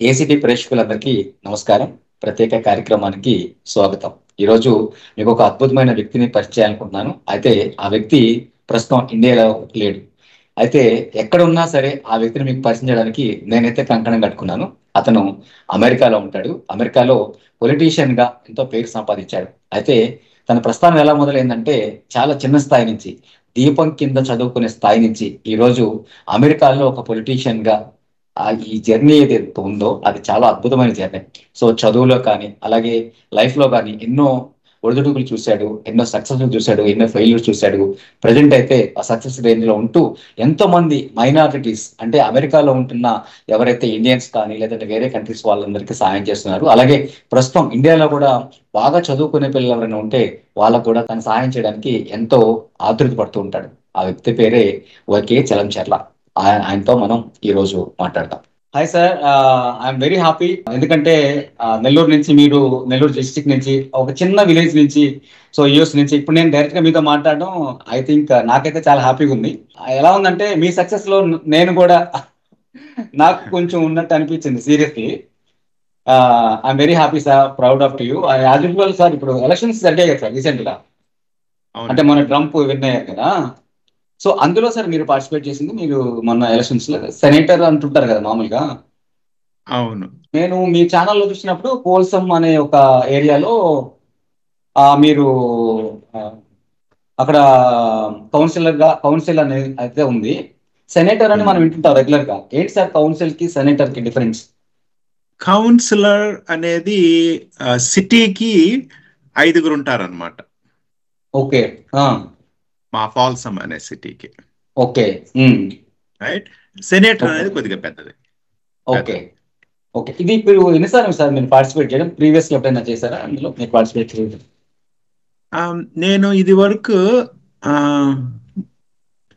ACT ప్రేక్షకులందరికీ నమస్కారం. ప్రత్యేక కార్యక్రమానికి స్వాగతం. ఈరోజు మీకు ఒక అద్భుతమైన వ్యక్తిని పరిచయం అనుకుంటున్నాను. అయితే ఆ వ్యక్తి ప్రస్తుతం ఇండియాలో లేడు. అయితే ఎక్కడ ఉన్నా సరే ఆ వ్యక్తిని మీకు పరిచయం చేయడానికి నేనైతే కంకణం కట్టుకున్నాను. అతను అమెరికాలో ఉంటాడు. అమెరికాలో పొలిటీషియన్ గా ఎంతో పేరు సంపాదించాడు. అయితే తన ప్రస్థానం ఎలా మొదలైందంటే చాలా చిన్న స్థాయి నుంచి, దీపం కింద చదువుకునే స్థాయి నుంచి ఈరోజు అమెరికాలో ఒక పొలిటీషియన్ గా ఈ జర్నీ ఏదైతే ఉందో అది చాలా అద్భుతమైన జర్నీ. సో చదువులో కానీ అలాగే లైఫ్ లో కానీ ఎన్నో ఒడిదుడుకులు చూశాడు, ఎన్నో సక్సెస్ చూశాడు, ఎన్నో ఫెయిల్యూర్స్ చూశాడు. ప్రజెంట్ అయితే ఆ సక్సెస్ రేంజ్ లో ఉంటూ ఎంతో మంది మైనారిటీస్ అంటే అమెరికాలో ఉంటున్న ఎవరైతే ఇండియన్స్ కానీ లేదంటే వేరే కంట్రీస్ వాళ్ళందరికీ సహాయం చేస్తున్నారు. అలాగే ప్రస్తుతం ఇండియాలో కూడా బాగా చదువుకునే పిల్లలు ఎవరైనా ఉంటే వాళ్ళకు కూడా తను సహాయం చేయడానికి ఎంతో ఆతృత పడుతూ ఉంటాడు. ఆ వ్యక్తి పేరే వైకే చలంచర్ల. ఆయనతో మనం ఈ రోజు మాట్లాడతాం. Hi sir, I'm very happy. ఎందుకంటే నెల్లూరు నుంచి, మీరు నెల్లూరు డిస్ట్రిక్ట్ నుంచి, ఒక చిన్న విలేజ్ నుంచి, సో యూఎస్ నుంచి ఇప్పుడు నేను డైరెక్ట్ గా మీతో మాట్లాడడం ఐ థింక్ నాకైతే చాలా హ్యాపీగా ఉంది. ఎలా ఉందంటే మీ సక్సెస్ లో నేను కూడా నాకు కొంచెం ఉన్నట్టు అనిపించింది seriously. I'm very happy sir, proud off to you. As usual sir, ఇప్పుడు ఎలక్షన్స్ జరిగాయి కదా సార్ రీసెంట్ గా, అంటే మన ట్రంప్ విన్ అయ్యారు కదా. సో అందులో సార్ మీరు పార్టిసిపేట్ చేసింది, మీరు మొన్న ఎలక్షన్స్ లో సెనేటర్ అంటుంటారు కదా మామూలుగా. అవును. నేను మీ ఛానల్లో చూసినప్పుడు కోల్సమ్ అనే ఒక ఏరియాలో మీరు అక్కడ కౌన్సిల్ అనేది అయితే ఉంది. సెనేటర్ అని మనం వింటుంటాం రెగ్యులర్ గా. ఏంటి సార్ కౌన్సిల్ కి సెనేటర్ కి డిఫరెన్స్? కౌన్సిలర్ అనేది సిటీకి 5 ఉంటారన్నమాట. ఓకే. మా ఫాల్సమ్ అనే సిటీకి. ఓకే. రైట్. సెనేటర్ అనేది కొద్దిగా పెద్దది. ఓకే. ఓకే. ఇది ఇప్పుడు ఎన్నిసార్లు సార్ మీరు పార్టిసిపేట్ చేయడం? ప్రీవియస్ ఎప్పుడైనా చేశారా అందులో మీరు పార్టిసిపేట్ చేయడం? నేను ఇది వరకు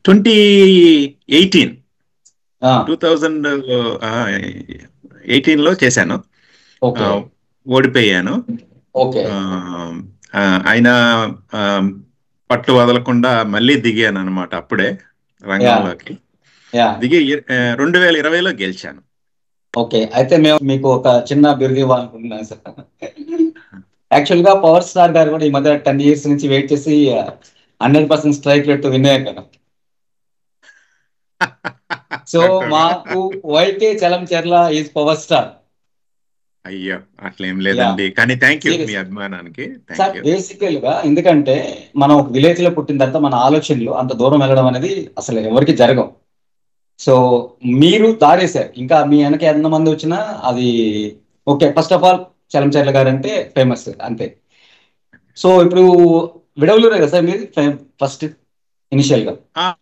2018లో చేశాను. ఓడిపోయాను. అయినా పట్టు వదలకుండా మళ్ళీ దిగాను అనమాట. అప్పుడే రంగంలోకి దిగి 2020లో గెలిచాను. ఓకే. అయితే మేము మీకు ఒక చిన్న బిరుదు ఇవ్వాలనుకుంటున్నాను సార్. యాక్చువల్ గా పవర్ స్టార్ గారు కూడా ఈ మధ్య 10 years నుంచి వెయిట్ చేసి 100% స్ట్రైక్ రేట్ విన్ అయ్యారు కదా. సో మాకు YK Chalancharla is power star. అయ్యో అట్లేం లేదండి, కానీ థ్యాంక్ యూ మీ అభిమానానికి. సార్ బేసికల్ గా ఎందుకంటే మనం ఒక విలేజ్ లో పుట్టిన తర్వాత మన ఆలోచనలు అంత దూరం వెళ్ళడం అనేది అసలు ఎవరికి జరగవు. సో మీరు దారేశారు. ఇంకా మీ వెనక ఎంతమంది వచ్చినా అది okay. First of all Chalamcharla గారు అంటే ఫేమస్ అంతే. సో ఇప్పుడు విడవలూరే కదా సార్ మీరు ఫస్ట్ ఇనిషియల్ గా?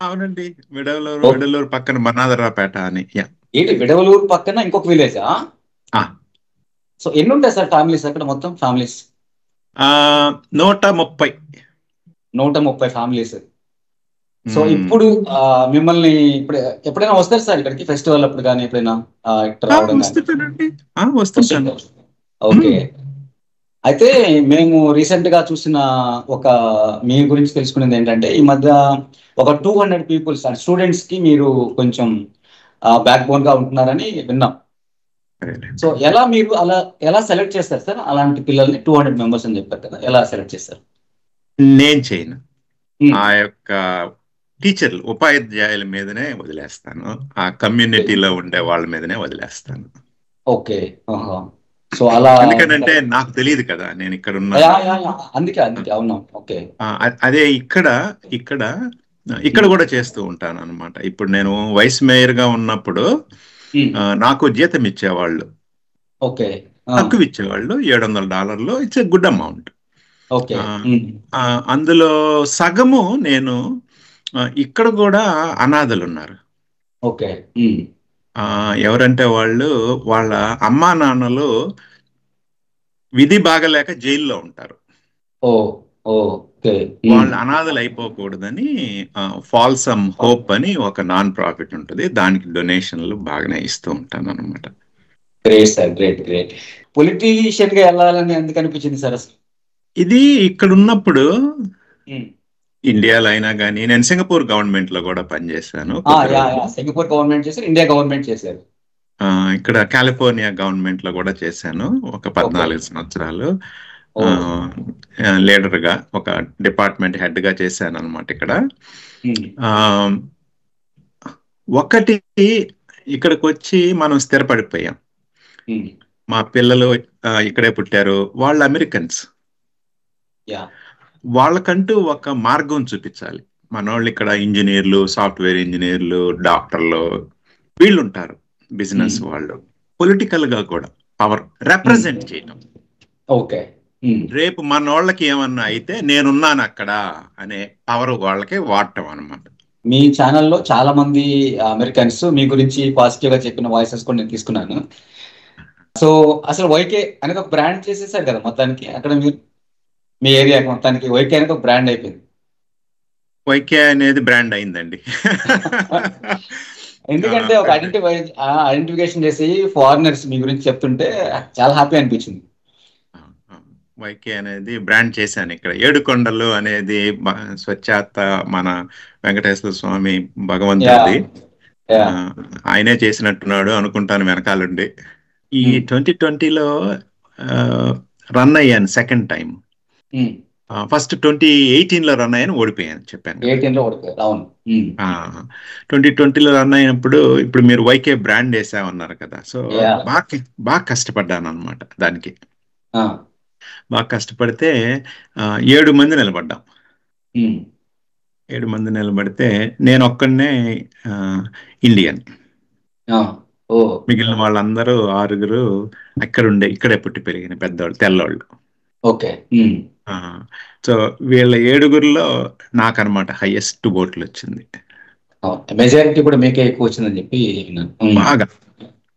అవునండి, విడవలూరు పక్కన మన్నాదరాపేట అని. ఏంటి విడవలూరు పక్కన ఇంకొక విలేజా? సో ఎన్ని ఉంటాయి సార్ ఫ్యామిలీస్ అక్కడ మొత్తం? Families 130 families. సో ఇప్పుడు మిమ్మల్ని ఇప్పుడు ఎప్పుడైనా వస్తారు సార్ ఇక్కడికి ఫెస్టివల్ అప్పుడు కానీ ఎప్పుడైనా ఇక్కడ రావడం? ఓకే. అయితే మేము రీసెంట్ గా చూసిన ఒక మీ గురించి తెలుసుకునేది ఏంటంటే ఈ మధ్య ఒక 200 పీపుల్స్ స్టూడెంట్స్ కి మీరు కొంచెం బ్యాక్ బోన్ గా ఉంటున్నారని విన్నాం. సో మీరు ఎలా సెలెక్ట్ చేస్తారు సార్ అలాంటి పిల్లల్ని? 200 members అని చెప్పారు కదా, ఎలా సెలెక్ట్ చేస్తారు? నేను చేయను. ఆ యొక్క టీచర్లు, ఉపాధ్యాయుల మీదనే వదిలేస్తాను. ఆ కమ్యూనిటీలో ఉండే వాళ్ళ మీదనే వదిలేస్తాను. ఓకే. సో అలా ఎందుకంటే నాకు తెలియదు కదా నేను ఇక్కడ ఉన్నా. అందుకే అవునా. ఓకే. అదే ఇక్కడ కూడా చేస్తూ ఉంటాను అనమాట. ఇప్పుడు నేను వైస్ మేయర్ గా ఉన్నప్పుడు నాకు జీతం ఇచ్చేవాళ్ళు. ఓకే. తక్కువ ఇచ్చేవాళ్ళు, $700. It's a good amount. Okay. అందులో సగము నేను ఇక్కడ కూడా అనాథలు ఉన్నారు. ఓకే. ఎవరంటే వాళ్ళ అమ్మా నాన్నలు విధి బాగలేక జైల్లో ఉంటారు. వాళ్ళు అనాథలు అయిపోకూడదని ఫాల్సమ్ హోప్ అని ఒక నాన్ ప్రాఫిట్ ఉంటుంది, దానికి డొనేషన్లు బాగానే ఇస్తూ ఉంటాను అనమాట. Great sir, great. పొలిటీషియన్ గా వెళ్ళాలని ఎందుకు అనిపించింది సార్ అసలు? ఇది ఇక్కడ ఉన్నప్పుడు ఇండియాలో అయినా కానీ, నేను సింగపూర్ గవర్నమెంట్ లో కూడా పనిచేశాను. సింగపూర్ గవర్నమెంట్ చేశారు, ఇండియా గవర్నమెంట్ చేశారు. ఇక్కడ కాలిఫోర్నియా గవర్నమెంట్ లో కూడా చేశాను ఒక ఓకే. 14 సంవత్సరాలు. ఓ. లీడర్గా ఒక డిపార్ట్మెంట్ హెడ్గా చేశాను అనమాట ఇక్కడ. ఆ, ఒకటి ఇక్కడికి వచ్చి మనం స్థిరపడిపోయాం. మా పిల్లలు ఇక్కడే పుట్టారు, వాళ్ళు అమెరికన్స్. వాళ్ళకంటూ ఒక మార్గం చూపించాలి. మనోళ్ళు ఇక్కడ ఇంజనీర్లు, సాఫ్ట్వేర్ ఇంజనీర్లు, డాక్టర్లు వీళ్ళు ఉంటారు, బిజినెస్ వాళ్ళు, పొలిటికల్ గా కూడా పవర్ రిప్రజెంట్ చేయడం. ఓకే. రేపు మనోళ్ళకి ఏమన్నా అయితే నేనున్నాను అక్కడ అనే పవర్ వాళ్ళకి వాడటం అనమాట. మీ ఛానల్లో చాలా మంది అమెరికన్స్ మీ గురించి పాజిటివ్ గా చెప్పిన వాయిసెస్ కూడా నేను తీసుకున్నాను. సో అసలు వైకే అనేది ఒక బ్రాండ్ చేసేసారు కదా మొత్తానికి అక్కడ మీరు, మీ ఏరియా మొత్తానికి వైకే అనేది ఒక బ్రాండ్ అయిపోయింది. వైకే అనేది బ్రాండ్ అయిందండి. ఎందుకంటే ఒక ఐడెంటిఫికేషన్ చేసి ఫారినర్స్ మీ గురించి చెప్తుంటే చాలా హ్యాపీ అనిపించింది. వైకే అనేది బ్రాండ్ చేశాను ఇక్కడ. ఏడుకొండలు అనేది స్వచ్ఛాత మన వెంకటేశ్వర స్వామి భగవంతుడి, ఆయనే చేసినట్టున్నాడు అనుకుంటాను వెనకాలండి. ఈ 2020లో రన్ అయ్యాను సెకండ్ టైం. ఫస్ట్ 2018లో రన్ అయ్యాను, ఓడిపోయాను చెప్పాను. 2020లో రన్ అయినప్పుడు ఇప్పుడు మీరు వైకే బ్రాండ్ వేసామన్నారు కదా, సో బాగా కష్టపడ్డాను అనమాట దానికి. బాగా కష్టపడితే 7 మంది నిలబడ్డాం. 7 మంది నిలబడితే నేను ఒక్కడనే ఇండియన్, మిగిలిన వాళ్ళందరూ 6 ఇక్కడే పుట్టి పెరిగిన పెద్దవాళ్ళు, తెల్లవాళ్ళు. ఓకే. సో వీళ్ళ 7గురిలో నాకనమాట హైయెస్ట్ ఓట్లు వచ్చింది. మెజారిటీ కూడా మీకే ఎక్కువ వచ్చిందని చెప్పి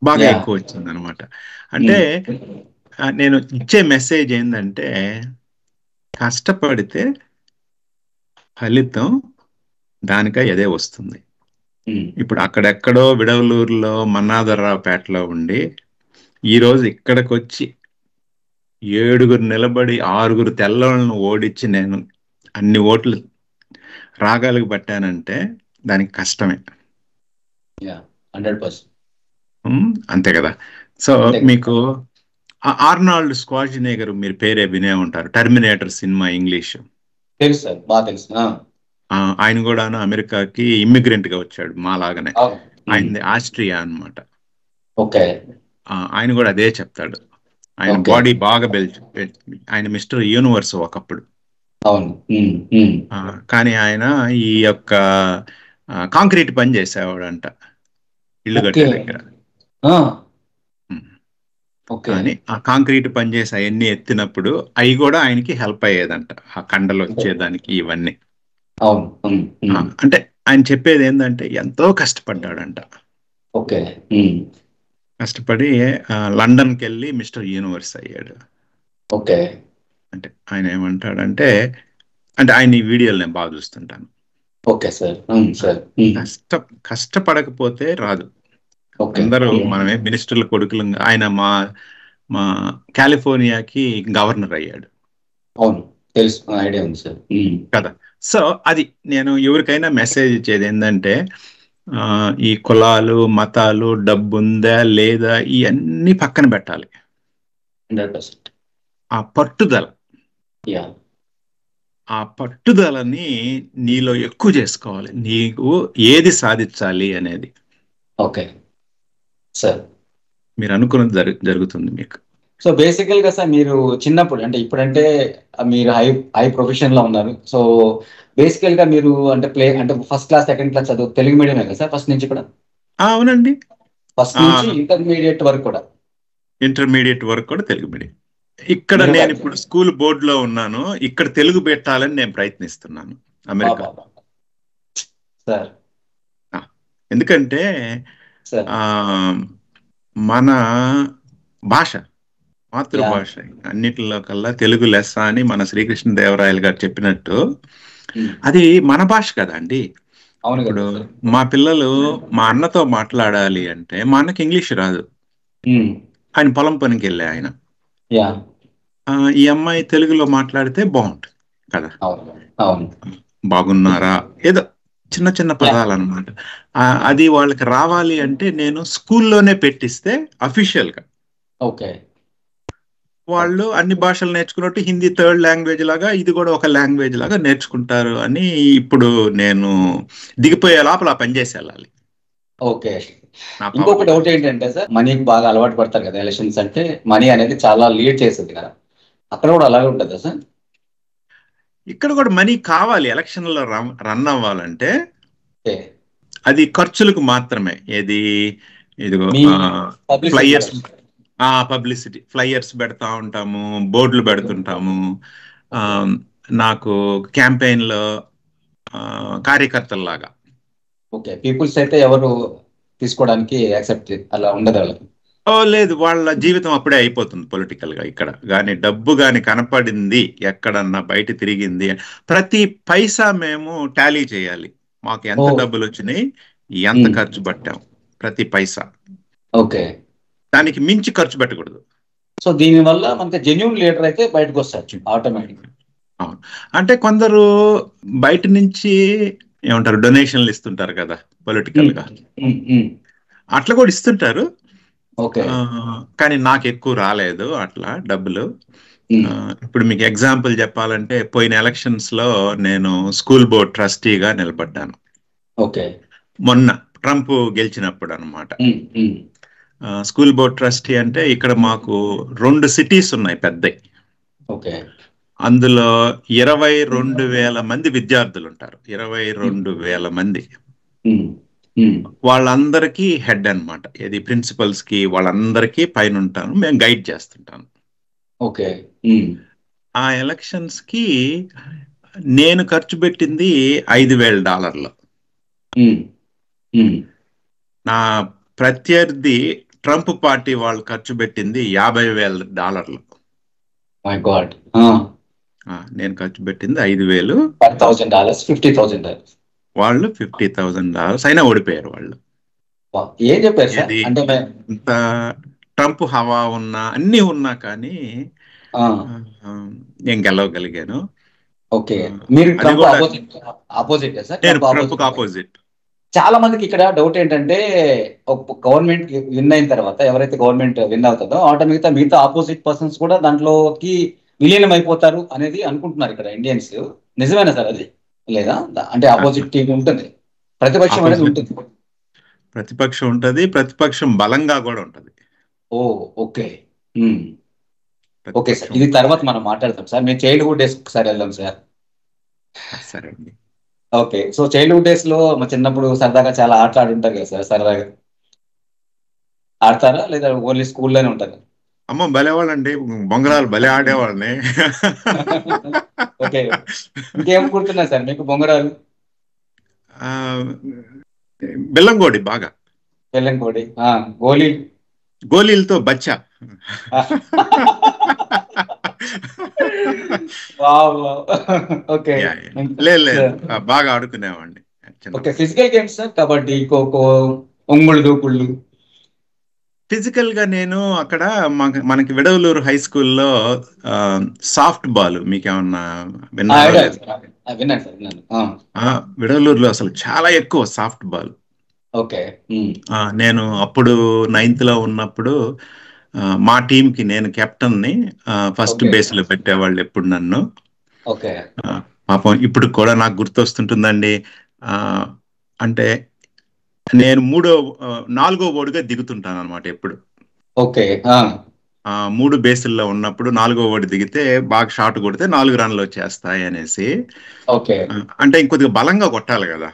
బాగా ఎక్కువ వచ్చింది అనమాట. అంటే నేను ఇచ్చే మెసేజ్ ఏంటంటే, కష్టపడితే ఫలితం దానికై అదే వస్తుంది. ఇప్పుడు అక్కడెక్కడో విడవలూరులో మన్నాధర్రావుపేటలో ఉండి ఈరోజు ఇక్కడికి వచ్చి 7 నిలబడి 6 తెల్లవాళ్ళను ఓడించి నేను అన్ని ఓట్లు రాగాలకు పట్టానంటే దానికి కష్టమే. 100%. అంతే కదా. సో మీకు ఆర్నాల్డ్ స్క్వార్జెనెగర్ మీరు పేరే వినే ఉంటారు, టెర్మినేటర్ సినిమా ఇంగ్లీష్. తెలుసు సార్, బాగా తెలుసు. ఆయన కూడా అమెరికాకి ఇమ్మిగ్రెంట్ గా వచ్చాడు మాలాగానే. ఆయనది ఆస్ట్రియా అనమాట. ఓకే. ఆయన కూడా అదే చెప్తాడు. ఆయన బాడీ బాగా ఆయన మిస్టర్ యూనివర్స్ ఒకప్పుడు. కానీ ఆయన ఈ యొక్క కాంక్రీట్ పని చేసేవాడంట ఇల్లు కట్టే దగ్గర. కానీ ఆ కాంక్రీట్ పని చేసి అవన్నీ ఎత్తినప్పుడు అవి కూడా ఆయనకి హెల్ప్ అయ్యేదంట, ఆ కండలు వచ్చేదానికి ఇవన్నీ. అంటే ఆయన చెప్పేది ఏంటంటే ఎంతో కష్టపడ్డాడంట. ఓకే. కష్టపడి లండన్కి వెళ్ళి మిస్టర్ యూనివర్స్ అయ్యాడు. ఓకే. అంటే ఆయన ఏమంటాడంటే, అంటే ఆయన ఈ వీడియోలు నేను బాగా చూస్తుంటాను. Okay sir. కష్టపడకపోతే రాదు. అందరూ మనమే మినిస్టర్ల కొడుకులు. ఆయన మా కాలిఫోర్నియాకి గవర్నర్ అయ్యాడు. అవును, తెలుసు, ఐడియా ఉంది సార్. కదా. సో అది నేను ఎవరికైనా మెసేజ్ ఇచ్చేది ఏంటంటే, ఈ కులాలు, మతాలు, డబ్బు ఉందా లేదా ఇవన్నీ పక్కన పెట్టాలి. 100%. ఆ పట్టుదలని నీలో ఎక్కువ చేసుకోవాలి, నీకు ఏది సాధించాలి అనేది. Okay sir. మీరు అనుకున్నది జరుగుతుంది మీకు. సో బేసికల్ గా సార్, మీరు చిన్నప్పుడు అంటే ఇప్పుడంటే మీరు హై ప్రొఫెషన్ లో ఉన్నారు. సో బేసికల్ గా మీరు అంటే ఫస్ట్ క్లాస్ సెకండ్ క్లాస్ చదువు తెలుగు మీడియమే కదా సార్ ఫస్ట్ నుంచి కూడా? అవునండి, ఫస్ట్ నుంచి ఇంటర్మీడియట్ వరకు కూడా తెలుగు మీడియం. ఇక్కడ నేను ఇప్పుడు స్కూల్ బోర్డు లో ఉన్నాను, ఇక్కడ తెలుగు పెట్టాలని నేను ప్రయత్నిస్తున్నాను అమెరికా. ఎందుకంటే మన భాష, మాతృభాష అన్నిటిలో కల్లా తెలుగు లెస్స అని మన శ్రీకృష్ణదేవరాయలు గారు చెప్పినట్టు అది మన భాష కదా అండి. ఇప్పుడు మా పిల్లలు మా అన్నతో మాట్లాడాలి అంటే మా అన్నకి ఇంగ్లీష్ రాదు, ఆయన పొలం పనికి వెళ్ళే ఆయన. ఈ అమ్మాయి తెలుగులో మాట్లాడితే బాగుంటుంది కదా. బాగున్నారా, ఏదో చిన్న చిన్న పదాలు అనమాట. అది వాళ్ళకి రావాలి అంటే నేను స్కూల్లోనే పెట్టిస్తే అఫీషియల్ గా ఓకే. వాళ్ళు అన్ని భాషలు నేర్చుకున్నట్టు హిందీ థర్డ్ లాంగ్వేజ్ లాగా ఇది కూడా ఒక లాంగ్వేజ్ లాగా నేర్చుకుంటారు అని ఇప్పుడు నేను దిగిపోయే లోపల పనిచేసి వెళ్ళాలి. ఓకే. నా ఇంకొక పవర్ డౌట్ ఏంటంటే సార్, మనీకి బాగా అలవాటు పడతారు కదా ఎలక్షన్స్ అంటే, మనీ అనేది చాలా లీడ్ చేస్తుంది కదా, అక్కడ కూడా అలాగే ఉంటుందా సార్? ఇక్కడ కూడా మనీ కావాలి ఎలక్షన్లో రన్ అవ్వాలంటే. ఓకే. అది ఖర్చులకు మాత్రమే. ఏది ఇదిగో మీ పబ్లిసిటీ ఫ్లైయర్స్, కోసం. పబ్లిసిటీ ఫ్లైయర్స్ పెడతా ఉంటాము, బోర్డులు పెడుతుంటాము. ఆ, నాకు క్యాంపెయిన్లో కార్యకర్తల్లాగా. ఓకే. పీపుల్స్ అయితే ఎవరు తీసుకోవడానికి యాక్సెప్ట్ అలా ఉండదు వాళ్ళకి. లేదు, వాళ్ళ జీవితం అప్పుడే అయిపోతుంది పొలిటికల్ గా. ఇక్కడ కానీ డబ్బు కానీ కనపడింది ఎక్కడన్నా బయట తిరిగింది, ప్రతి పైసా మేము టాలీ చేయాలి. మాకు ఎంత ఓ. డబ్బులు వచ్చినాయి, ఎంత ఖర్చు పెట్టాం, ప్రతి పైసా. ఓకే. దానికి మించి ఖర్చు పెట్టకూడదు. సో దీనివల్ల మనకి జెన్యూన్ లీడర్ అయితే బయటకు వస్తారు ఆటోమేటిక్. అవును. అంటే కొందరు బయట నుంచి ఏమంటారు డొనేషన్లు ఇస్తుంటారు కదా పొలిటికల్ గా, అట్లా కూడా ఇస్తుంటారు. ఓకే. కానీ నాకు ఎక్కువ రాలేదు అట్లా డబ్బులు. ఇప్పుడు మీకు ఎగ్జాంపుల్ చెప్పాలంటే పోయిన ఎలక్షన్స్ లో నేను స్కూల్ బోర్డ్ ట్రస్టీగా నిలబడ్డాను. ఓకే. మొన్న ట్రంప్ గెలిచినప్పుడు అనమాట. స్కూల్ బోర్డ్ ట్రస్టీ అంటే ఇక్కడ మాకు 2 సిటీస్ ఉన్నాయి పెద్దవి. ఓకే. అందులో 22,000 మంది విద్యార్థులు ఉంటారు. 22,000 మంది. వాళ్ళందరికీ హెడ్ అన్నమాట. ఏది ప్రిన్సిపల్స్ కి వాళ్ళందరికీ పైన ఉంటాను, మేము గైడ్ చేస్తుంటాను. ఓకే. ఆ ఎలక్షన్స్ కి నేను ఖర్చు పెట్టింది $5,000. నా ప్రత్యర్థి ట్రంప్ పార్టీ వాళ్ళు ఖర్చు పెట్టింది $50,000. My God. నేను ఖర్చు పెట్టింది 5,000. $10,000, $50,000. వాళ్ళు $50,000 అయినా ఓడిపోయారు వాళ్ళు. ఏం చెప్పారు సార్? అంటే ఇంత ట్రంప్ హవా ఉన్నా అన్ని ఉన్నా కానీ నేను గెలవగలిగాను. ఓకే. మీరు ట్రంప్ ఆపోజిట్ సార్? నేను ట్రంప్ ఆపోజిట్. చాలా మందికి ఇక్కడ డౌట్ ఏంటంటే, గవర్నమెంట్ విన్ అయిన తర్వాత ఎవరైతే గవర్నమెంట్ విన్ అవుతుందో ఆటోమేటిక్ మిగతా ఆపోజిట్ పర్సన్స్ కూడా దాంట్లోకి విలీనం అయిపోతారు అనేది అనుకుంటున్నారు ఇక్కడ ఇండియన్స్. నిజమేనా సార్ అది? లేదా అంటే ఆపోజిట్ టీం ఉంటుంది, ప్రతిపక్షం అనేది ఉంటుంది. ప్రతిపక్షం ఉంటుంది, ప్రతిపక్షం బలంగా కూడా ఉంటుంది. ఓ ఓకే. ఓకే సార్, ఇది తర్వాత మనం మాట్లాడతాం సార్. మేము చైల్డ్హుడ్ డేస్ ఒకసారి వెళ్దాం సార్. సరే అండి. ఓకే. సో చైల్డ్హుడ్ డేస్ లో మా చిన్నప్పుడు సరదాగా చాలా ఆటలు ఆడుంటారు కదా సార్, సరదాగా ఆడతారా లేదా ఓన్లీ స్కూల్లోనే ఉంటారా? అమ్మ భలేవాళ్ళండి, బొంగరాలు భలే ఆడేవాళ్ళని. ఓకే. ఇంకేం గుర్తున్నాయి సార్ మీకు బొంగరాలు? బెల్లంకోడి బాగా. బెల్లంకోడి, గోలీ, గోళీలతో బచ్చా. ఓకే. లేదు బాగా ఆడుకునేవాడిని. Okay. Physical games sir, kabaddi, khokho, ఒంగుళ్ళు దూకుళ్ళు. ఫిజికల్ గా నేను అక్కడ మనకి విడవలూరు హై స్కూల్లో సాఫ్ట్ బాల్ మీకేమన్నా విన్నారా? విన్నాను సార్, విన్నాను. విడవలూరులో అసలు చాలా ఎక్కువ సాఫ్ట్ బాల్. ఓకే. నేను అప్పుడు 9th లో ఉన్నప్పుడు మా టీంకి నేను కెప్టెన్ ని, ఫస్ట్ బేస్ లో పెట్టేవాళ్ళు ఎప్పుడు నన్ను. ఓకే. పాపం ఇప్పుడు కూడా నాకు గుర్తొస్తుంటుందండి. అంటే నేను 4వ ఓడుగా దిగుతుంటాను అనమాట ఎప్పుడు. ఓకే. 3 బేసుల్లో ఉన్నప్పుడు 4వ ఓడి దిగితే బాగా షాట్ కొడితే 4 రన్లు వచ్చేస్తాయి అనేసి. ఓకే. అంటే ఇంకొద్దిగా బలంగా కొట్టాలి కదా.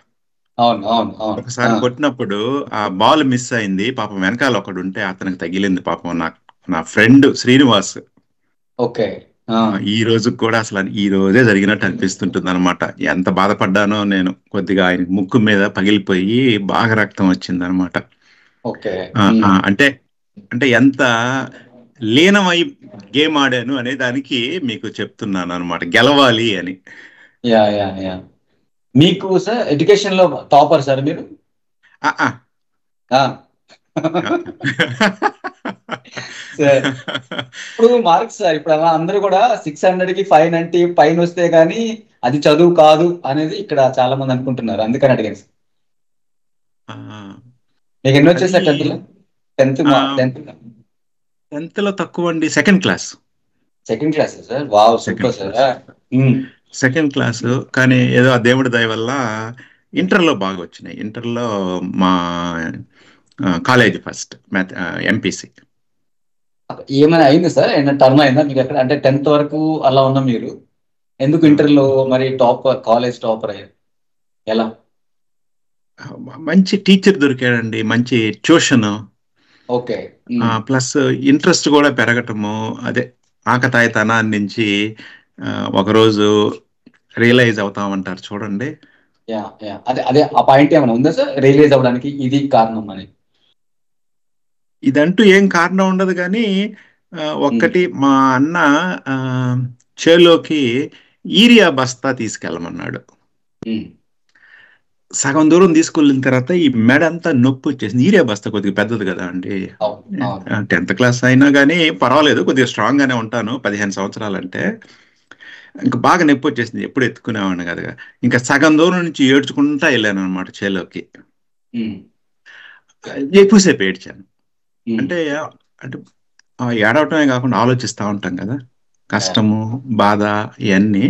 అవును అవును అవును. ఒకసారి కొట్టినప్పుడు ఆ బాల్ మిస్ అయింది, పాపం వెనకాల ఒకడు ఉంటే అతనికి తగిలింది పాపం. నా ఫ్రెండ్ శ్రీనివాస్. ఓకే. ఈ రోజు కూడా అసలు ఈ రోజే జరిగినట్టు అనిపిస్తుంటుంది అనమాట. ఎంత బాధపడ్డానో నేను. కొద్దిగా ఆయన ముక్కు మీద పగిలిపోయి బాగా రక్తం వచ్చింది అనమాట. ఓకే. అంటే ఎంత లీనమై గేమ్ ఆడాను అనే దానికి మీకు చెప్తున్నాను అనమాట, గెలవాలి అని. Yeah yeah yeah. మీకు సార్ ఎడ్యుకేషన్ లో టాపర్ సార్ మీరు? సార్ ఇప్పుడు మార్క్స్ సార్, ఇప్పుడు అలా అందరూ కూడా 600 కి 590 పైన వస్తే గానీ అది చదువు కాదు అనేది ఇక్కడ చాలా మంది అనుకుంటున్నారు. అందుకని అడిగాను సార్. ఆ, మీకు ఎన్ని వచ్చాయి అది సార్ టెన్త్ లో? టెన్త్ టెన్త్ 10th లో తక్కువ అండి, second class. Second class sir? Wow, second super sir. Class second class. కానీ ఏదో ఆ దేవుడి దయ వల్ల ఇంటర్లో బాగా వచ్చినాయి. ఇంటర్లో మా కాలేజ్ ఫస్ట్ మ్యాథ్ ఎంపీసీ. ఏమైనా అయింది సార్? ఏమైనా టర్న్ అయిందా మీకు ఎక్కడ? అంటే 10th వరకు అలా ఉన్నా మీరు, ఎందుకు ఇంటర్లో మరి కాలేజ్ టాపర్ అయ్యారు? ఎలా? మంచి టీచర్ దొరికాడండి, మంచి ట్యూషన్, ఓకే. ప్లస్ ఇంట్రెస్ట్ కూడా పెరగటము. అదే ఆకతాయితనాన్ని నుంచి ఆ, ఒకరోజు రియలైజ్ అవుతామంటారు చూడండి. యా యా, అదే అదే ఆ పాయింట్ ఏమైనా ఉందా సార్ రియలైజ్ అవ్వడానికి ఇది కారణం అని? ఇదంటూ ఏం కారణం ఉండదు కానీ ఉమ్, ఒక్కటి మా అన్న ఆ, చేలోకి ఈరియా బస్తా తీసుకెళ్ళమన్నాడు. ఉమ్, సగం దూరం తీసుకెళ్ళిన తర్వాత ఈ మెడ అంతా నొప్పి వచ్చేసింది. ఈరియా బస్తా కొద్దిగా పెద్దది కదా అండి. అవును అవును. 10th క్లాస్ అయినా కానీ పర్వాలేదు, కొద్దిగా స్ట్రాంగ్ గానే ఉంటాను. 15 సంవత్సరాలంటే ఇంకా బాగా నొప్పి వచ్చేసింది, ఎప్పుడు ఎత్తుకునేవాడిని కదా. ఇంకా సగం దూరం నుంచి ఏడ్చుకుంటా వెళ్ళాను అనమాట చేలోకి. ఉమ్, ఎక్కువసేపు ఏడ్చాను. ఉమ్, అంటే అంటే ఏడవటమే కాకుండా ఆలోచిస్తూ ఉంటాం కదా, యా. కష్టము, బాధ, ఇవన్నీ.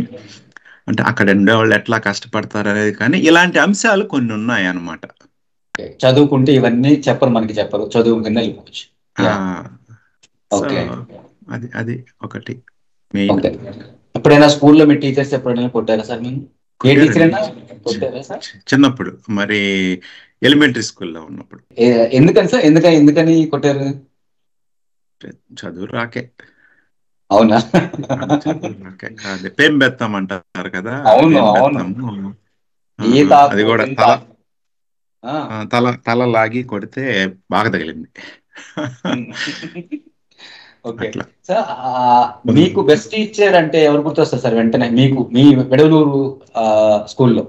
అంటే అక్కడ ఉండేవాళ్ళు ఎట్లా కష్టపడతారు అనేది, కానీ ఇలాంటి అంశాలు కొన్ని ఉన్నాయి అన్నమాట. ఓకే. చదువుకుంటే ఇవన్నీ చెప్పరు, మనకి చెప్పరు, చదువు కింద వెళ్ళిపోవచ్చు. ఆ, యా. So okay. అది అది ఒకటి మెయిన్. ఓకే. ఎప్పుడైనా స్కూల్లో మీ టీచర్స్ ఎప్పుడైనా కొట్టారా సార్ మేము? ఏ టీచర్ కొట్టారండి అయినా కొట్టారా సార్? చిన్నప్పుడు, మరి ఎలిమెంటరీ స్కూల్లో ఉన్నప్పుడు. ఎందుకని సార్, ఎందుకని కొట్టారు? చదువు రాకే. అవునా? చదువు రాకే, అదే పేం బెత్తం అంటారు కదా, అవును పేం అవును. బెత్తము. అది ఈతాకు కూడా తల చింతాకు. ఆ. తల తల లాగి కొడితే బాగా తగిలింది. ఉమ్. ఓకే. అట్లా. సార్, మీకు బెస్ట్ టీచర్ అంటే ఎవరు గుర్తొస్తారు సార్ వెంటనే మీకు మీ వెడవలూరు స్కూల్లో?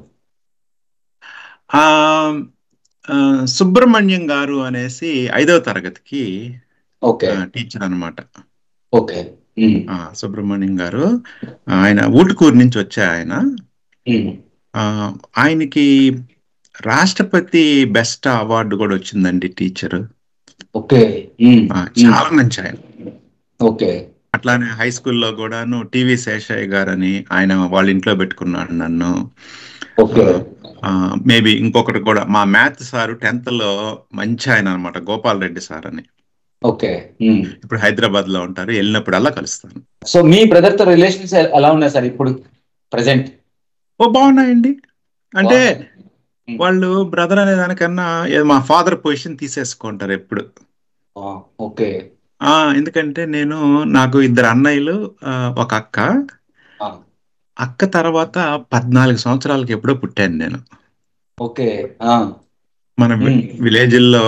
ఆ ఆ, సుబ్రహ్మణ్యం గారు అనేసి 5వ తరగతికి ఓకే. టీచర్ అన్నమాట. ఓకే. ఉమ్, సుబ్రహ్మణ్యం గారు, ఆయన ఊటుకూరు నుంచి వచ్చే ఆయన. ఉమ్. ఆ, ఆయనకి రాష్ట్రపతి బెస్ట్ అవార్డు కూడా వచ్చిందండి టీచర్. ఓకే. ఉమ్, ఉమ్. చాలా మంచి ఆయన. ఓకే. అట్లానే హై స్కూల్లో కూడాను టీవీ శేషయ్య గారని, ఆయన వాళ్ళ ఇంట్లో పెట్టుకున్నాడు నన్ను. ఓకే. మేబీ ఇంకొకటి కూడా, మా మ్యాథ్ సారు 10th లో మంచి ఆయన అనమాట, గోపాల్ రెడ్డి సార్ అని. ఓకే. ఉమ్. ఇప్పుడు హైదరాబాద్ లో ఉంటారు, వెళ్ళినప్పుడల్లా కలుస్తాను. సో మీ బ్రదర్ తో రిలేషన్స్ ఎలా ఉన్నాయి సార్ ఇప్పుడు ప్రజెంట్? ఓ బాగున్నాయండి. అంటే బాగున్నాయి. ఉమ్. వాళ్ళు బ్రదర్ అనే దానికన్నా మా ఫాదర్ పొజిషన్ తీసేసుకుంటారు ఎప్పుడు. ఓకే. ఎందుకంటే నాకు 2 అన్నయ్యలు, ఆ, ఒక అక్క. ఆ, అక్క తర్వాత 14 సంవత్సరాలకి ఎప్పుడో పుట్టాను నేను. ఓకే. ఆ, మన ఉమ్. విలేజ్ల్లో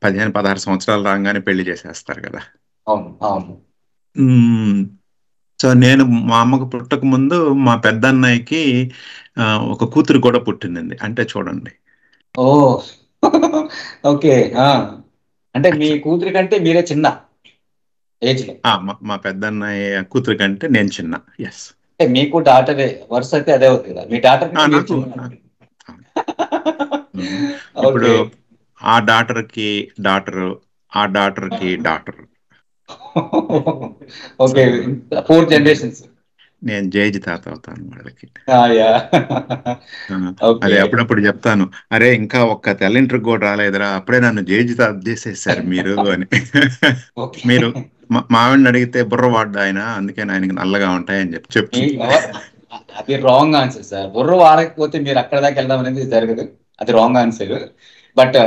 15, 16 సంవత్సరాలు రాగానే పెళ్లి చేసేస్తారు కదా. అవును అవును. మ్మ్. సో మా అమ్మకు పుట్టక ముందు మా పెద్దన్నయ్యకి ఆ, ఒక కూతురు కూడా పుట్టిందండి. అంటే చూడండి. ఓ. ఓకే. ఆ, అంటే మీ అట్లా. కూతురి కంటే మీరే చిన్న ఏజ్ లో? మా పెద్దన్నయ్య కూతురు కంటే నేను చిన్న. ఎస్. అంటే మీకు డాటరే, వరుస అయితే అదే అవుతుంది కదా, మీ డాటర్ కంటే మీరు నాకు చిన్న. అవును. మ్మ్. ఇప్పుడు ఓకే. ఆ డాటర్కి డాటరు, ఆ డాటర్కి డాటరు. So okay. 4 generations. నేను జేజ్ తాత అవుతాను వాళ్ళకి. యా. ఆ, ఓకే. అదే అప్పుడప్పుడు చెప్తాను, అరే ఇంకా ఒక్క తెల్లింటికి కూడా రాలేదురా, అప్పుడే నన్ను జేజ్ తాత చేసేసారు మీరు అని. ఓకే. మీరు మా ఆవిడని అడిగితే బుర్ర వాడ్డా ఆయన, అందుకని ఆయనకి నల్లగా ఉంటాయని చెప్తుంది. అది రాంగ్ ఆన్సర్ సార్. బుర్ర వాడకపోతే మీరు అక్కడ దాకా వెళ్ళడం అనేది జరగదు. అది రాంగ్ ఆన్సర్. బట్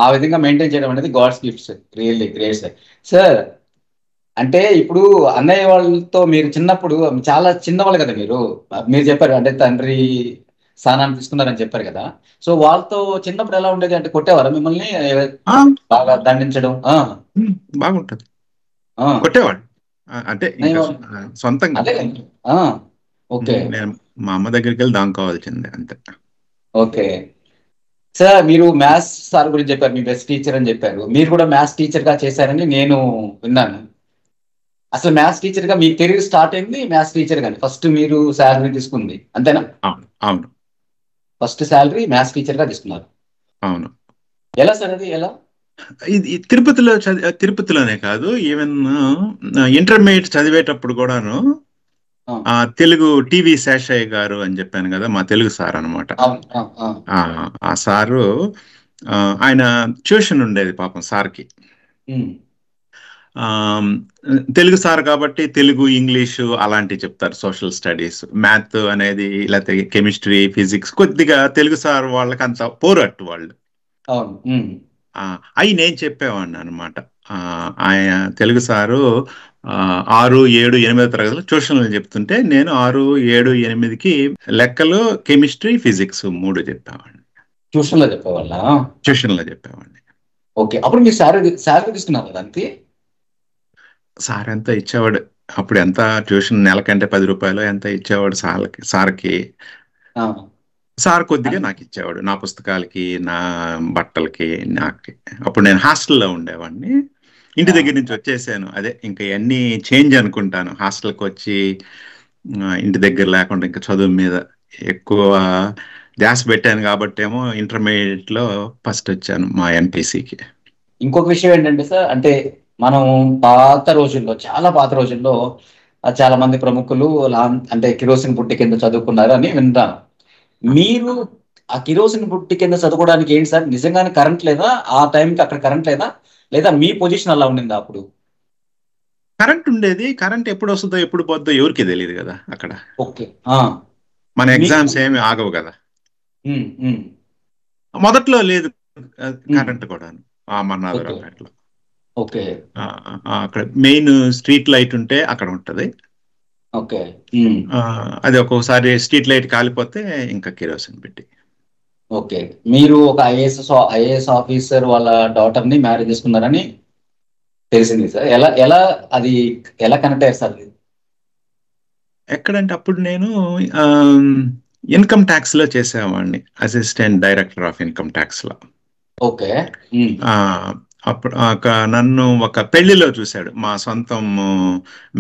ఆ విధంగా మెయింటైన్ చేయడం అనేది God's gifts. Really great sir. Sir, అంటే ఇప్పుడు అన్నయ్య వాళ్ళతో మీరు చిన్నప్పుడు చాలా చిన్నవాళ్ళు కదా మీరు. మీరు చెప్పారు అంటే తండ్రి స్థానాన్ని తీసుకున్నారని చెప్పారు కదా. సో వాళ్ళతో చిన్నప్పుడు ఎలా ఉండేది? అంటే కొట్టేవారా మిమ్మల్ని? ఆ, బాగా దండించడం? బాగుంటది. ఆ. కొట్టేవాడు. అంటే ఇంకా నేను సొంతంగా. అదే. ఆ. ఓకే. నేను మా అమ్మ దగ్గరికి వెళ్ళి దాంకోవాల్సిందే అంతే. ఓకే. సార్ మీరు మ్యాథ్స్ సార్ గురించి చెప్పారు, మీ బెస్ట్ టీచర్ అని చెప్పారు. మీరు కూడా మ్యాథ్స్ టీచర్ గా చేశారని నేను విన్నాను. అసలు మ్యాథ్స్ టీచర్ గా మీ కెరీర్ స్టార్ట్ అయింది మ్యాథ్స్ టీచర్ గాని, ఫస్ట్ మీరు శాలరీ తీసుకుంది అంతేనా? అవును, అవును, ఫస్ట్ శాలరీ మ్యాథ్స్ టీచర్ గా తీసుకున్నారు. అవును. ఎలా సార్ అది ఎలా? ఇది తిరుపతిలోనే కాదు, ఈవెన్ ఇంటర్మీడియట్ చదివేటప్పుడు కూడాను తెలుగు టీవీ శేషయ్య గారు అని చెప్పాను కదా, మా తెలుగు సార్ అనమాట. ఆ సారు ఆయన ట్యూషన్ ఉండేది పాపం సార్కి. తెలుగు సార్ కాబట్టి తెలుగు, ఇంగ్లీషు అలాంటివి చెప్తారు, సోషల్ స్టడీస్, మ్యాథ్ అనేది, లేకపోతే కెమిస్ట్రీ, ఫిజిక్స్ కొద్దిగా తెలుగు సార్ వాళ్ళకి అంత పోరట్టు వాళ్ళు. అవి నేను చెప్పేవాడిని అనమాట. ఆయన తెలుగు సారు 6, 7, 8 తరగతులు ట్యూషన్లు చెప్తుంటే నేను 6, 7, 8కి లెక్కలు, కెమిస్ట్రీ, ఫిజిక్స్ 3 చెప్పేవాడిని. ట్యూషన్లో చెప్పేవాళ్ళ? ట్యూషన్లో చెప్పేవాడిని. ఓకే. అప్పుడు మీరు శాలరీ తీసుకున్నారు దానికి? సార్ ఎంత ఇచ్చేవాడు అప్పుడు, ఎంత ట్యూషన్ నెలకంటే 10 రూపాయలు ఎంత ఇచ్చేవాడు సార్కి. సార్ కొద్దిగా నాకు ఇచ్చేవాడు, నా పుస్తకాలకి, నా బట్టలకి, నాకు. అప్పుడు నేను హాస్టల్లో ఉండేవాడిని, ఇంటి దగ్గర నుంచి వచ్చేసాను. అదే ఇంకా ఇవన్నీ చేంజ్ అనుకుంటాను, హాస్టల్కి వచ్చి ఇంటి దగ్గర లేకుండా ఇంకా చదువు మీద ఎక్కువ ధ్యాస పెట్టాను కాబట్టి ఏమో ఇంటర్మీడియట్లో ఫస్ట్ వచ్చాను మా ఎంపీసీకి. ఇంకొక విషయం ఏంటంటే సార్, అంటే మనం పాత రోజుల్లో, చాలా పాత రోజుల్లో చాలా మంది ప్రముఖులు అంటే కిరోసిన్ బుట్టి కింద చదువుకున్నారు అని వింటాను. మీరు ఆ కిరోసిన్ బుట్టి కింద చదువుకోవడానికి ఏంటి సార్, నిజంగానే కరెంట్ లేదా ఆ టైంకి? అక్కడ కరెంట్ లేదా, లేదా మీ పొజిషన్ అలా ఉండిందా అప్పుడు? కరెంట్ ఉండేది. కరెంట్ ఎప్పుడు వస్తుందో ఎప్పుడు పోద్దో ఎవరికి తెలియదు కదా అక్కడ. ఓకే. మన ఎగ్జామ్స్ ఏమి ఆగవు కదా. మొదట్లో లేదు కరెంట్ కూడా మన్నాథరావుపేటలో. ఓకే. అక్కడ మెయిన్ స్ట్రీట్ లైట్ ఉంటే అక్కడ ఉంటది. ఓకే. అది ఒక్కొక్కసారి స్ట్రీట్ లైట్ కాలిపోతే ఇంకా కిరోసిన్ పెట్టి. ఓకే. మీరు ఒక ఐఏఎస్ ఆఫీసర్ వాళ్ళ డాటర్ ని మ్యారేజ్ చేసుకున్నారని తెలిసింది సార్. ఎలా అది ఎలా కనెక్ట్ అయ్యారు సార్? ఎక్కడంటే అప్పుడు నేను ఇన్కమ్ ట్యాక్స్ లో చేసేవాడిని, assistant director of income tax లో. ఓకే. అప్పుడు నన్ను ఒక పెళ్లిలో చూశాడు, మా సొంతం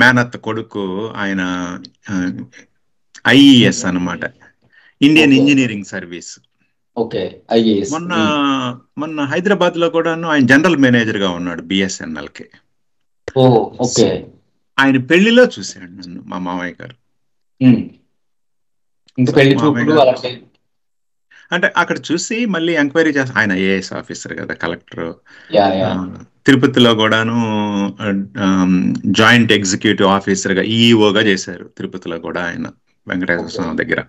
మేనత్త కొడుకు. ఆయన ఐఈఎస్ అన్నమాట, Indian engineering service. Okay. IAS. మొన్న హైదరాబాద్ లో కూడాను ఆయన జనరల్ మేనేజర్ గా ఉన్నాడు బిఎస్ఎన్ఎల్ కి. ఓకే. ఆయన పెళ్లిలో చూశాడు నన్ను మా మామయ్య గారు. అంటే అక్కడ చూసి మళ్ళీ ఎంక్వైరీ చేస్తా, ఆయన ఐఏఎస్ ఆఫీసర్ కదా, కలెక్టర్. తిరుపతిలో కూడాను జాయింట్ ఎగ్జిక్యూటివ్ ఆఫీసర్ గా, ఈఈఓగా చేశారు తిరుపతిలో కూడా ఆయన, వెంకటేశ్వర స్వామి దగ్గర.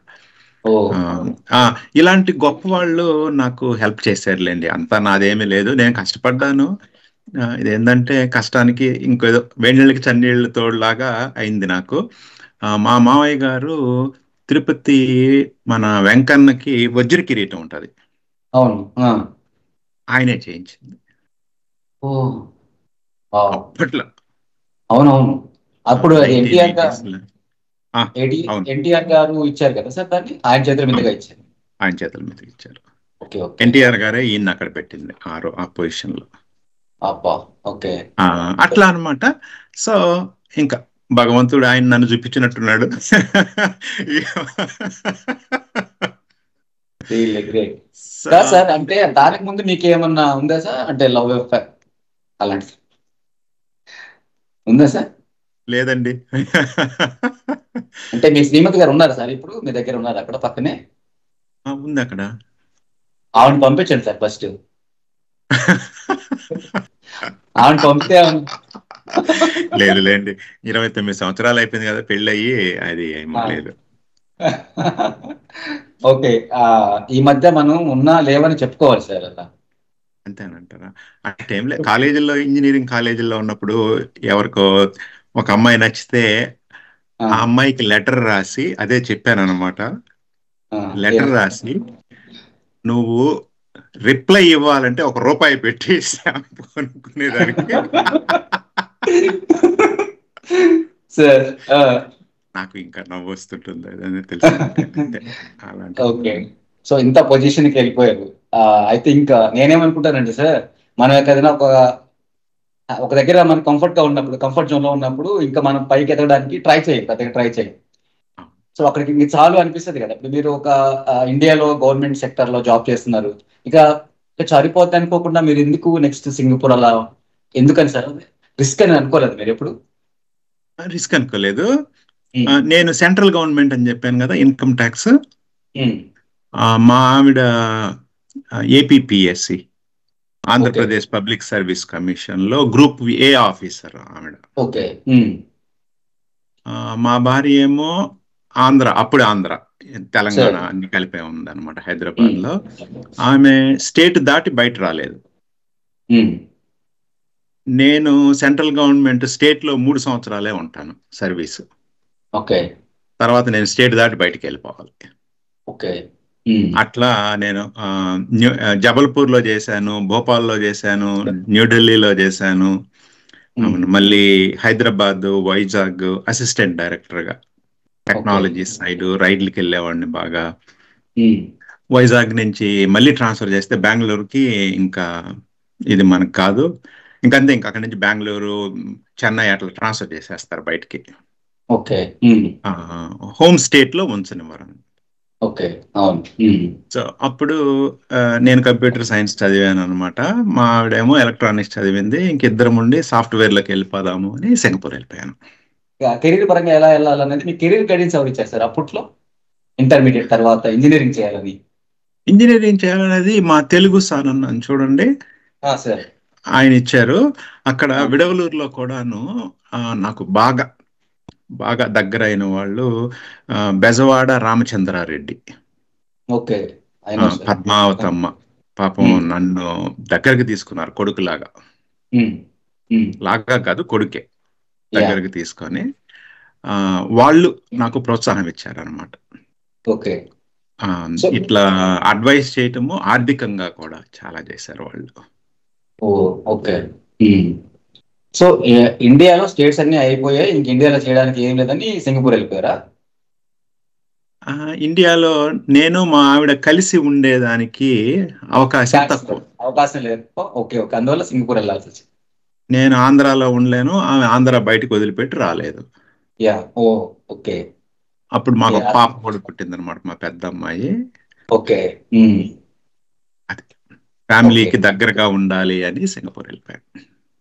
ఇలాంటి గొప్ప వాళ్ళు నాకు హెల్ప్ చేశారులేండి. అంతా నాదేమీ లేదు, నేను కష్టపడ్డాను. ఇదేంటంటే కష్టానికి ఇంకేదో వేడినీళ్ళకి చన్నీళ్ళ తోడులాగా అయింది నాకు. మా మావయ్య గారు తిరుపతి మన వెంకన్నకి వజ్ర కిరీటం ఉంటది, అవును, ఆయనే చేయించింది అప్పట్లో. అవునవును. అప్పుడు ఎన్టీఆర్ గారు ఇచ్చారు కదా సార్ దాన్ని, ఆయన చేతుల మీదుగా ఇచ్చారు. ఆయన చేతుల మీదుగా ఇచ్చారు. ఎన్టీఆర్ గారే ఈయన అక్కడ పెట్టింది ఆ పొజిషన్ లో. అట్లా అన్నమాట. సో ఇంకా భగవంతుడు ఆయన నన్ను చూపించినట్టున్నాడు. సార్ అంటే దానికి ముందు మీకు ఏమన్నా ఉందా సార్, అంటే లవ్ అఫైర్ అలాంటి ఉందా సార్? లేదండి. అంటే మీ శ్రీమతి గారు ఉన్నారు సార్ ఇప్పుడు మీ దగ్గర, ఉన్నారు అక్కడ పక్కనే? ఉంది అక్కడ. ఆవిడ పంపించండి సార్ ఫస్ట్. ఆవిడ పంపితే. లేదులేండి, 29 సంవత్సరాలు అయిపోయింది కదా పెళ్ళి అయ్యి, అది ఏమో లేదు. ఓకే. ఈ మధ్య మనం ఉన్నా లేవని చెప్పుకోవాలి సార్ అలా. అంతేనంటారా? ఆ టైంలో కాలేజీల్లో, ఇంజనీరింగ్ కాలేజీల్లో ఉన్నప్పుడు ఎవరికో ఒక అమ్మాయి నచ్చితే ఆ అమ్మాయికి లెటర్ రాసి, అదే చెప్పాను అనమాట, లెటర్ రాసి నువ్వు రిప్లై ఇవ్వాలంటే ₹1 పెట్టి షాంపూ కొనుక్కునేదానికి. సార్ నాకు ఇంకా నవ్వు వస్తుంటుంది అదని తెలుసు. ఓకే. సో ఇంత పొజిషన్కి వెళ్ళిపోయారు. అయితే ఇంకా నేనేమనుకుంటానండి సార్, మనం ఏదైనా ఒక దగ్గర మనం కంఫర్ట్ గా ఉన్నప్పుడు, కంఫర్ట్ జోన్ లో ఉన్నప్పుడు ఇంకా మనం పైకి ఎదగడానికి ట్రై చేయం, పెద్దగా ట్రై చేయం. సో అక్కడికి ఇంక చాలు అనిపిస్తుంది కదా. ఇప్పుడు మీరు ఒక ఇండియాలో గవర్నమెంట్ సెక్టర్ లో జాబ్ చేస్తున్నారు, ఇక సరిపోద్ది అనుకోకుండా మీరు ఎందుకు నెక్స్ట్ సింగపూర్ అలా ఎందుకని సార్? రిస్క్ అని అనుకోలేదు మీరు ఎప్పుడు? రిస్క్ అనుకోలేదు. నేను సెంట్రల్ గవర్నమెంట్ అని చెప్పాను కదా, ఇన్కమ్ ట్యాక్స్. మా ఆవిడ APPSC, Andhra Pradesh public service commission లో గ్రూప్ ఏ ఆఫీసర్ ఆవిడ. ఓకే. మా భార్య ఏమో అప్పుడు ఆంధ్ర తెలంగాణ అన్ని కలిపే ఉందన్నమాట హైదరాబాద్ లో. ఆమె స్టేట్ దాటి బయట రాలేదు. నేను సెంట్రల్ గవర్నమెంట్ స్టేట్ లో 3 సంవత్సరాలే ఉంటాను సర్వీసు. ఓకే. తర్వాత నేను స్టేట్ దాటి బయటికి వెళ్ళిపోవాలి. ఓకే. అట్లా నేను జబల్పూర్ లో చేశాను, భోపాల్లో చేశాను, న్యూఢిల్లీలో చేశాను, మళ్ళీ హైదరాబాద్, వైజాగ్ అసిస్టెంట్ డైరెక్టర్ గా టెక్నాలజీ సైడ్ రైడ్లకి వెళ్ళేవాడిని బాగా. వైజాగ్ నుంచి మళ్ళీ ట్రాన్స్ఫర్ చేస్తే బెంగళూరుకి, ఇంకా ఇది మనకు కాదు ఇంకంతే, ఇంకా అక్కడి నుంచి బెంగళూరు, చెన్నై అట్లా ట్రాన్స్ఫర్ చేసేస్తారు బయటికి. ఓకే. హోమ్ స్టేట్ లో ఉంచనివ్వరు. ఓకే. అవును. సో అప్పుడు నేను కంప్యూటర్ సైన్స్ చదివాను అనమాట. మా ఆవిడేమో ఎలక్ట్రానిక్స్ చదివింది. ఇంకిద్దరం ఉండి సాఫ్ట్వేర్ లోకి వెళ్ళిపోదాము అని సింగపూర్ వెళ్ళిపోయాను. కెరీర్ పరంగా ఎలా వెళ్ళాలనేది మీ కెరీర్ గైడెన్స్ ఎవరు ఇచ్చారు సార్ అప్పట్లో? ఇంటర్మీడియట్ తర్వాత ఇంజనీరింగ్ చేయాలని. ఇంజనీరింగ్ చేయాలనేది మా తెలుగు సార్ అన్నాను చూడండి, సార్ ఆయన ఇచ్చారు. అక్కడ విడవలూరులో కూడాను నాకు బాగా బాగా దగ్గరైన వాళ్ళు బెజవాడ రామచంద్రారెడ్డి, ఓకే, పద్మావతమ్మ, పాపం నన్ను దగ్గరికి తీసుకున్నారు కొడుకులాగా. లాగా కాదు, కొడుకే దగ్గరికి తీసుకొని వాళ్ళు నాకు ప్రోత్సాహం ఇచ్చారనమాట. ఓకే. ఇట్లా అడ్వైస్ చేయటము, ఆర్థికంగా కూడా చాలా చేశారు వాళ్ళు. ఓకే. సో ఇండియాలో స్టేట్స్ అన్ని అయిపోయాయి, ఇంక ఇండియాలో చేయడానికి ఏం లేదని సింగపూర్ వెళ్ళిపోయారా? ఇండియాలో నేను మా ఆవిడ కలిసి ఉండేదానికి అవకాశం లేదు. ఓకే. ఓకే, అందువల్ల సింగపూర్ వెళ్ళాల్సి వచ్చింది. నేను ఆంధ్రాలో ఉండలేను, ఆమె ఆంధ్ర బయటకు వదిలిపెట్టి రాలేదు. ఓకే. అప్పుడు మాకు ఒక పాప కూడా పుట్టిందనమాట, మా పెద్ద అమ్మాయి. ఓకే. అది ఫ్యామిలీకి దగ్గరగా ఉండాలి అని సింగపూర్ వెళ్ళిపోయాను.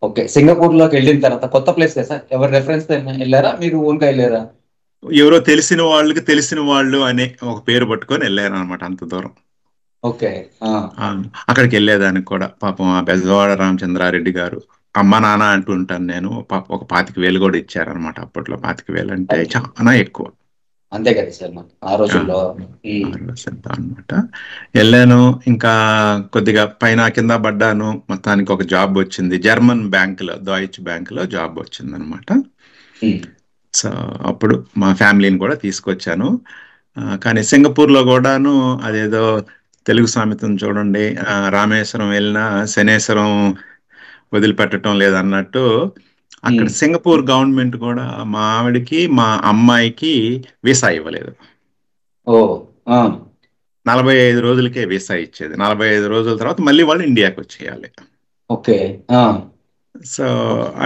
ఓకే. సింగపూర్ లోకి వెళ్ళిన తర్వాత కొత్త ప్లేస్ కదా సార్, ఎవరు రెఫరెన్స్ వెళ్ళారా, మీరు ఓన్గా వెళ్ళారా? ఎవరో తెలిసిన వాళ్ళకి తెలిసిన వాళ్ళు అనే ఒక పేరు పట్టుకొని వెళ్ళారు అనమాట అంత దూరం. ఓకే. అక్కడికి వెళ్ళేదానికి కూడా పాపం ఆ బెజవాడ రామచంద్రారెడ్డి గారు అమ్మ నాన్న అంటూ ఉంటాను నేను, పాప ఒక 25,000 కూడా ఇచ్చారనమాట అప్పట్లో. 25,000 అంటే చాలా ఎక్కువ. అంతే కదా సార్ ఆ రోజుల్లో. అనమాట వెళ్ళాను. ఇంకా కొద్దిగా పైన కింద పడ్డాను, మొత్తానికి ఒక జాబ్ వచ్చింది. జర్మన్ బ్యాంక్ లో, డాయిచ్ బ్యాంక్ లో జాబ్ వచ్చింది అనమాట. సో అప్పుడు మా ఫ్యామిలీని కూడా తీసుకొచ్చాను. కానీ సింగపూర్ లో కూడాను అదేదో తెలుగు సామెతం చూడండి, రామేశ్వరం వెళ్ళినా శనేశ్వరం వదిలిపెట్టడం లేదన్నట్టు, అక్కడ సింగపూర్ గవర్నమెంట్ కూడా మా ఆవిడికి మా అమ్మాయికి వీసా ఇవ్వలేదు. 45 రోజులకే వీసా ఇచ్చేది. 45 రోజుల తర్వాత మళ్ళీ వాళ్ళు ఇండియాకి వచ్చేయాలి. ఓకే. సో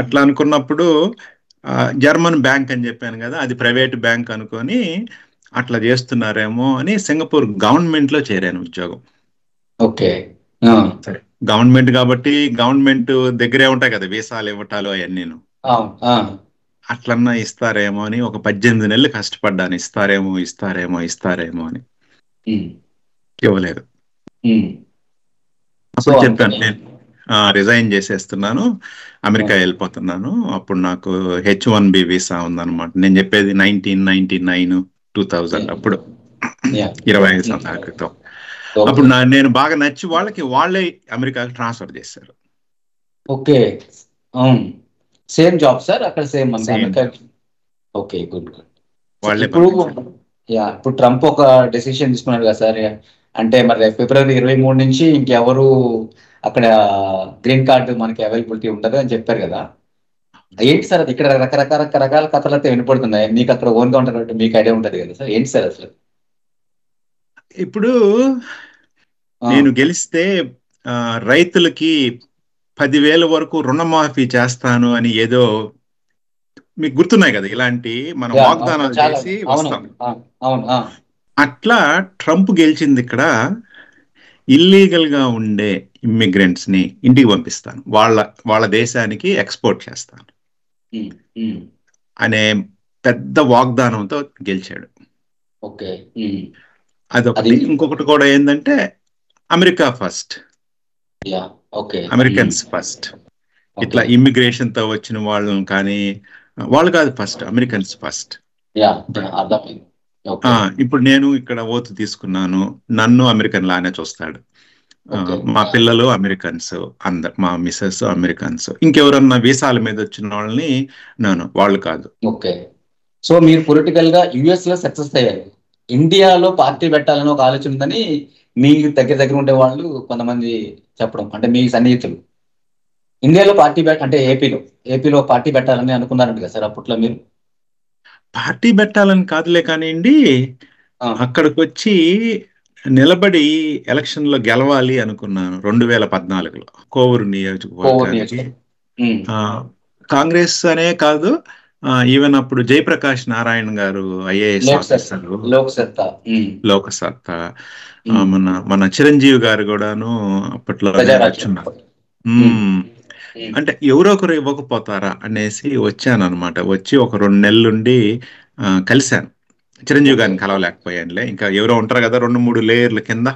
అట్లా అనుకున్నప్పుడు జర్మన్ బ్యాంక్ అని చెప్పాను కదా, అది ప్రైవేట్ బ్యాంక్ అనుకొని అట్లా చేస్తున్నారేమో అని సింగపూర్ గవర్నమెంట్ లో చేరాను ఉద్యోగం. ఓకే. సరే, గవర్నమెంట్ కాబట్టి గవర్నమెంట్ దగ్గరే ఉంటాయి కదా వీసాలు ఇవ్వటాలు అవన్నీ. అట్లన్నా ఇస్తారేమో అని ఒక 18 నెలలు కష్టపడ్డాను, ఇస్తారేమో ఇస్తారేమో ఇస్తారేమో అని. ఇవ్వలేదు. అప్పుడు చెప్పాను నేను రిజైన్ చేసేస్తున్నాను, అమెరికా వెళ్ళిపోతున్నాను. అప్పుడు నాకు H1B వీసా ఉందన్నమాట. నేను చెప్పేది 1999, 2000 అప్పుడు, 25 సంవత్సరాల క్రితం. అప్పుడు నేను బాగా నచ్చి వాళ్ళే అమెరికాకి ట్రాన్స్ఫర్ చేశారు. ఓకే. సేమ్ జాబ్ సార్ అక్కడ? Same okay, good. ఇప్పుడు ట్రంప్ ఒక డెసిషన్ తీసుకున్నాడు కదా సార్, అంటే మరి ఫిబ్రవరి 23 నుంచి ఇంకెవరు అక్కడ గ్రీన్ కార్డు మనకి అవైలబిలిటీ ఉండదు అని చెప్పారు కదా. ఏంటి సార్ అది? ఇక్కడ రకరకాల కథలు అయితే వినపడుతున్నాయి. మీకు అక్కడ ఓన్గా ఉంటారు, మీకు ఐడియా ఉంటుంది కదా సార్, ఏంటి సార్ అసలు? ఇప్పుడు నేను గెలిస్తే రైతులకి 10,000 వరకు రుణమాఫీ చేస్తాను అని ఏదో మీకు గుర్తున్నాయి కదా, ఇలాంటి మనం వాగ్దానాలు చేసి వస్తాం. అట్లా ట్రంప్ గెలిచింది ఇక్కడ ఇల్లీగల్ గా ఉండే ఇమ్మిగ్రెంట్స్ ని ఇంటికి పంపిస్తాను, వాళ్ళ దేశానికి ఎక్స్పోర్ట్ చేస్తాను అనే పెద్ద వాగ్దానంతో గెలిచాడు. అదొకటి. ఇంకొకటి కూడా ఏంటంటే అమెరికా ఫస్ట్, అమెరికన్స్ ఫస్ట్. ఇట్లా ఇమ్మిగ్రేషన్ తో వచ్చిన వాళ్ళని కానీ, వాళ్ళు కాదు ఫస్ట్, అమెరికన్స్ ఫస్ట్. ఇప్పుడు నేను ఇక్కడ ఓతు తీసుకున్నాను, నన్ను అమెరికన్ లానే చూస్తాడు. మా పిల్లలు అమెరికన్స్, అందరు మా మిస్సెస్ అమెరికన్స్. ఇంకెవరన్నా వీసాల మీద వచ్చిన వాళ్ళని వాళ్ళు కాదు. సో మీరు పొలిటికల్ గా యుఎస్ లో సక్సెస్ అయ్యారు, ఇండియాలో పార్టీ పెట్టాలని ఒక ఆలోచన ఉందని మీ దగ్గర ఉండే వాళ్ళు కొంతమంది చెప్పడం, అంటే మీ సన్నిహితులు ఇండియాలో పార్టీ అంటే ఏపీలో పార్టీ పెట్టాలని అనుకున్నారంట కదా సార్ అప్పట్లో మీరు? పార్టీ పెట్టాలని కాదులే కానివ్వండి, అక్కడికి వచ్చి నిలబడి ఎలక్షన్ లో గెలవాలి అనుకున్నాను 2014లో కోవూరు నియోజకవర్గానికి. కాంగ్రెస్ అనే కాదు, ఈవెన్ అప్పుడు జయప్రకాష్ నారాయణ గారు ఐఏఎస్ ఆఫీసర్, లోకసత్తా, మన చిరంజీవి గారు కూడాను అప్పట్లో వచ్చున్నారు. అంటే ఎవరో ఒకరు ఇవ్వకపోతారా అనేసి వచ్చాను అనమాట. వచ్చి ఒక 2 నెలలుండి కలిశాను. చిరంజీవి గారిని కలవలేకపోయానులే, ఇంకా ఎవరో ఉంటారు కదా 2-3 లేయర్ల కింద,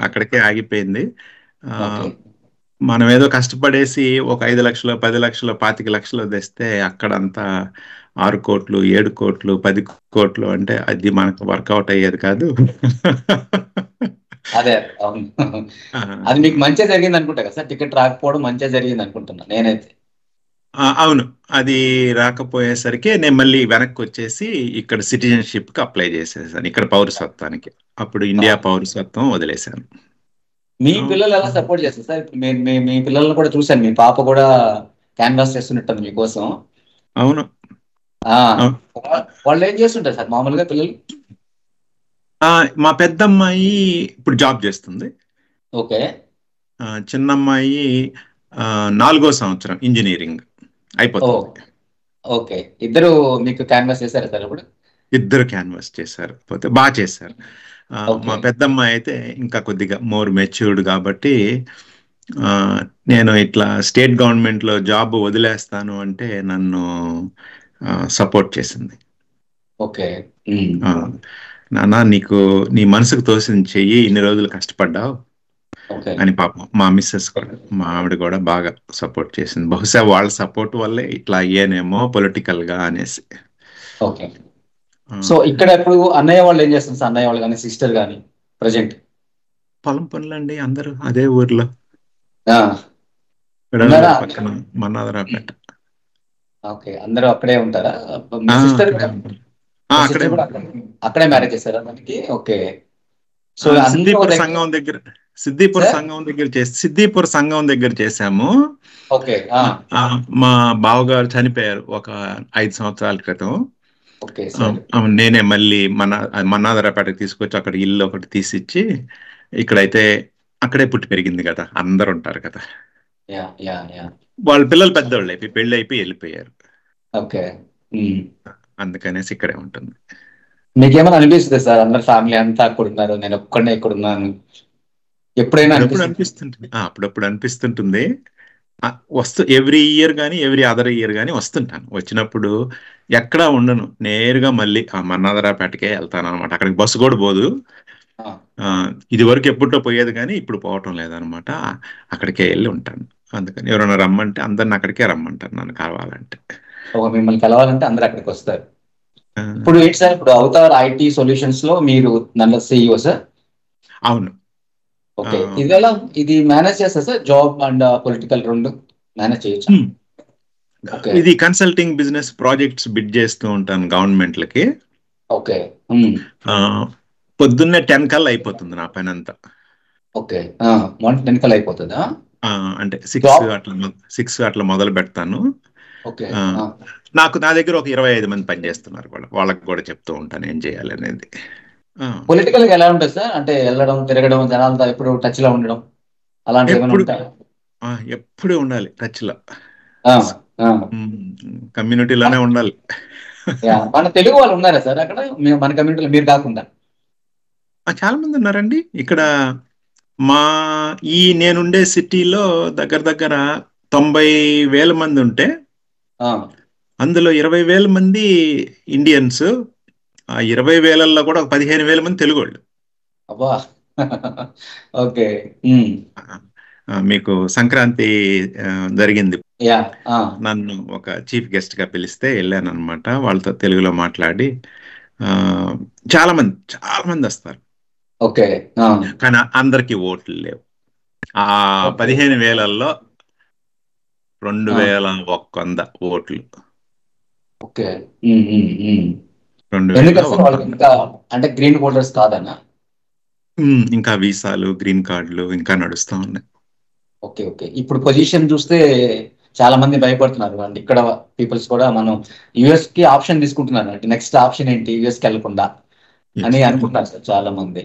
అక్కడికే ఆగిపోయింది. మనం ఏదో కష్టపడేసి ఒక 5 లక్షలు 10 లక్షలు 25 లక్షలు తెస్తే అక్కడంతా 6 కోట్లు 7 కోట్లు 10 కోట్లు అంటే అది మనకు వర్కౌట్ అయ్యేది కాదు. అదే అది మీకు మంచిగా జరిగింది అనుకుంటా కదా సార్, టికెట్ రాకపోవడం మంచిగా జరిగింది అనుకుంటున్నా నేనైతే. అవును, అది రాకపోయేసరికి నేను మళ్ళీ వెనక్కి వచ్చేసి ఇక్కడ సిటిజన్షిప్ కి అప్లై చేసేసాను, ఇక్కడ పౌరసత్వానికి. అప్పుడు ఇండియా పౌరసత్వం వదిలేశాను. మీ పిల్లలు ఎలా సపోర్ట్ చేస్తారు సార్? మీ పిల్లలను కూడా చూశాను, మీ పాప కూడా క్యాన్వాస్ చేస్తున్నట్టుంది మీకోసం. అవును. వాళ్ళు ఏం చేస్తుంటారు సార్ మామూలుగా పిల్లలు? మా పెద్దమ్మాయి ఇప్పుడు జాబ్ చేస్తుంది. చిన్నమ్మాయి 4వ సంవత్సరం ఇంజనీరింగ్ అయిపోతుంది. ఇద్దరు మీకు క్యాన్వాస్ చేశారు సార్ ఇప్పుడు? ఇద్దరు క్యాన్వాస్ చేశారు, పోతే బాగా చేశారు. మా పెద్దమ్మాయి అయితే ఇంకా కొద్దిగా మోర్ మెచ్యూర్డ్ కాబట్టి నేను ఇట్లా స్టేట్ గవర్నమెంట్ లో జాబ్ వదిలేస్తాను అంటే నన్ను సపోర్ట్ చేసింది. నాన్న, నీకు నీ మనసుకు తోసింది చెయ్యి, ఇన్ని రోజులు కష్టపడ్డావు అని. పాపం మా మిస్సెస్ కూడా, మా ఆవిడ కూడా బాగా సపోర్ట్ చేసింది. బహుశా వాళ్ళ సపోర్ట్ వల్లే ఇట్లా అయ్యానేమో పొలిటికల్ గా అనేసి. సో ఇక్కడ ఇప్పుడు అన్నయ్య వాళ్ళు ఏం చేస్తారు సార్? అన్నయ్య వాళ్ళు కానీ సిస్టర్ కానీ ప్రజెంట్? పొలం పనులండి, అందరూ అదే ఊర్లో పక్కన మన్నాదరాపేట. అందరూ అక్కడే ఉంటారా? అక్కడే మ్యారేజ్ చేశారా మనకి? సో సిద్దిపూర్ సంఘం దగ్గర చేశాము. మా బావగారు చనిపోయారు ఒక 5 సంవత్సరాల క్రితం. నేనే మళ్ళీ మన్నాదరాపేటకి తీసుకొచ్చి అక్కడ ఇల్లు ఒకటి తీసిచ్చి, ఇక్కడైతే అక్కడే పుట్టి పెరిగింది కదా, అందరు ఉంటారు కదా. వాళ్ళ పిల్లలు పెద్దవాళ్ళు అయిపోయి పెళ్లి అయిపోయి వెళ్ళిపోయారు, అందుకనేసి ఇక్కడే ఉంటుంది. మీకేమైనా అనిపిస్తుంది సార్ అందరు ఫ్యామిలీ అంతా అక్కడ ఉన్నారు, నేను ఒక్కడే ఇక్కడ ఉన్నాను ఎప్పుడైనా? అప్పుడప్పుడు అనిపిస్తుంటుంది. ఎవ్రీ ఇయర్ కానీ ఎవ్రీ అదర్ ఇయర్ కానీ వస్తుంటాను. వచ్చినప్పుడు ఎక్కడా ఉండను, నేరుగా మళ్ళీ మన్నాదరాపేటకే వెళ్తాను అనమాట. అక్కడికి బస్సు కూడా పోదు. ఇది వరకు ఎప్పుడో పోయేది కానీ ఇప్పుడు పోవటం లేదనమాట. అక్కడికే వెళ్ళి ఉంటాను. అందుకని ఎవరైనా రమ్మంటే అందరిని అక్కడికే రమ్మంటారు నన్ను కలవాలంటే. మిమ్మల్ని కలవాలంటే అందరు అక్కడికి వస్తారు. ఇప్పుడు ఏంటి సార్, ఇప్పుడు అవతార్ ఐటీ సొల్యూషన్స్ లో మీరు నన్ను CEO సార్? అవును. ఇది మేనేజ్ చేస్తారు సార్, జాబ్ అండ్ పొలిటికల్ రెండు మేనేజ్ చేయొచ్చు? ఇది కన్సల్టింగ్ బిజినెస్ ప్రాజెక్ట్స్ బిడ్ చేస్తూ ఉంటాను గవర్నమెంట్లకి. పొద్దున్నే 10 కల్లా అయిపోతుంది నా పని అంతా. 10 కల్లా అయిపోతుందా? అంటే 6 అట్లా మొదలు పెడతాను. నా దగ్గర ఒక 25 మంది పని చేస్తున్నారు, వాళ్ళకి కూడా చెప్తూ ఉంటాను ఏం చేయాలి అనేది. పొలిటికల్ గా ఎలా ఉంటుంది సార్? అంటే వెళ్ళడం, తిరగడం, జనాలతో ఎప్పుడు టచ్ లో ఉండడం అలాంటివి ఏమైనా ఎప్పుడు ఉంటాయి? ఎప్పుడు ఉండాలి టచ్ లో, మన కమ్యూనిటీలోనే ఉండాలి. మన తెలుగు వాళ్ళు ఉన్నారా సార్ అక్కడ మన కమ్యూనిటీలో మీరు కాకుండా? చాలా మంది ఉన్నారండి ఇక్కడ. మా నేనుండే సిటీలో దగ్గర దగ్గర 90,000 మంది ఉంటే అందులో 20,000 మంది ఇండియన్స్. ఆ 20,000లో కూడా ఒక 15,000 మంది తెలుగు వాళ్ళు. అబ్బా. ఓకే. మీకు సంక్రాంతి జరిగింది, యా. నన్ను ఒక చీఫ్ గెస్ట్ గా పిలిస్తే వెళ్ళాను అనమాట. వాళ్ళతో తెలుగులో మాట్లాడి చాలా మంది వస్తారు. ఓకే. కానీ అందరికి ఓట్లు లేవు. ఆ 15,000లో 2,100 ఓట్లు. ఓకే. 2,100. ఇంకా అంటే గ్రీన్ హోల్డర్స్ కాదన్నా? ఇంకా వీసాలు, గ్రీన్ కార్డులు ఇంకా నడుస్తా ఉన్నాయి. ఓకే. ఓకే. ఇప్పుడు పొజిషన్ చూస్తే చాలా మంది భయపడుతున్నారు అండి ఇక్కడ పీపుల్స్ కూడా. మనం యుఎస్ కి ఆప్షన్ తీసుకుంటున్నారు అంటే నెక్స్ట్ ఆప్షన్ ఏంటి యుఎస్ కి వెళ్లకుండా అని అనుకుంటున్నారు సార్ చాలా మంది.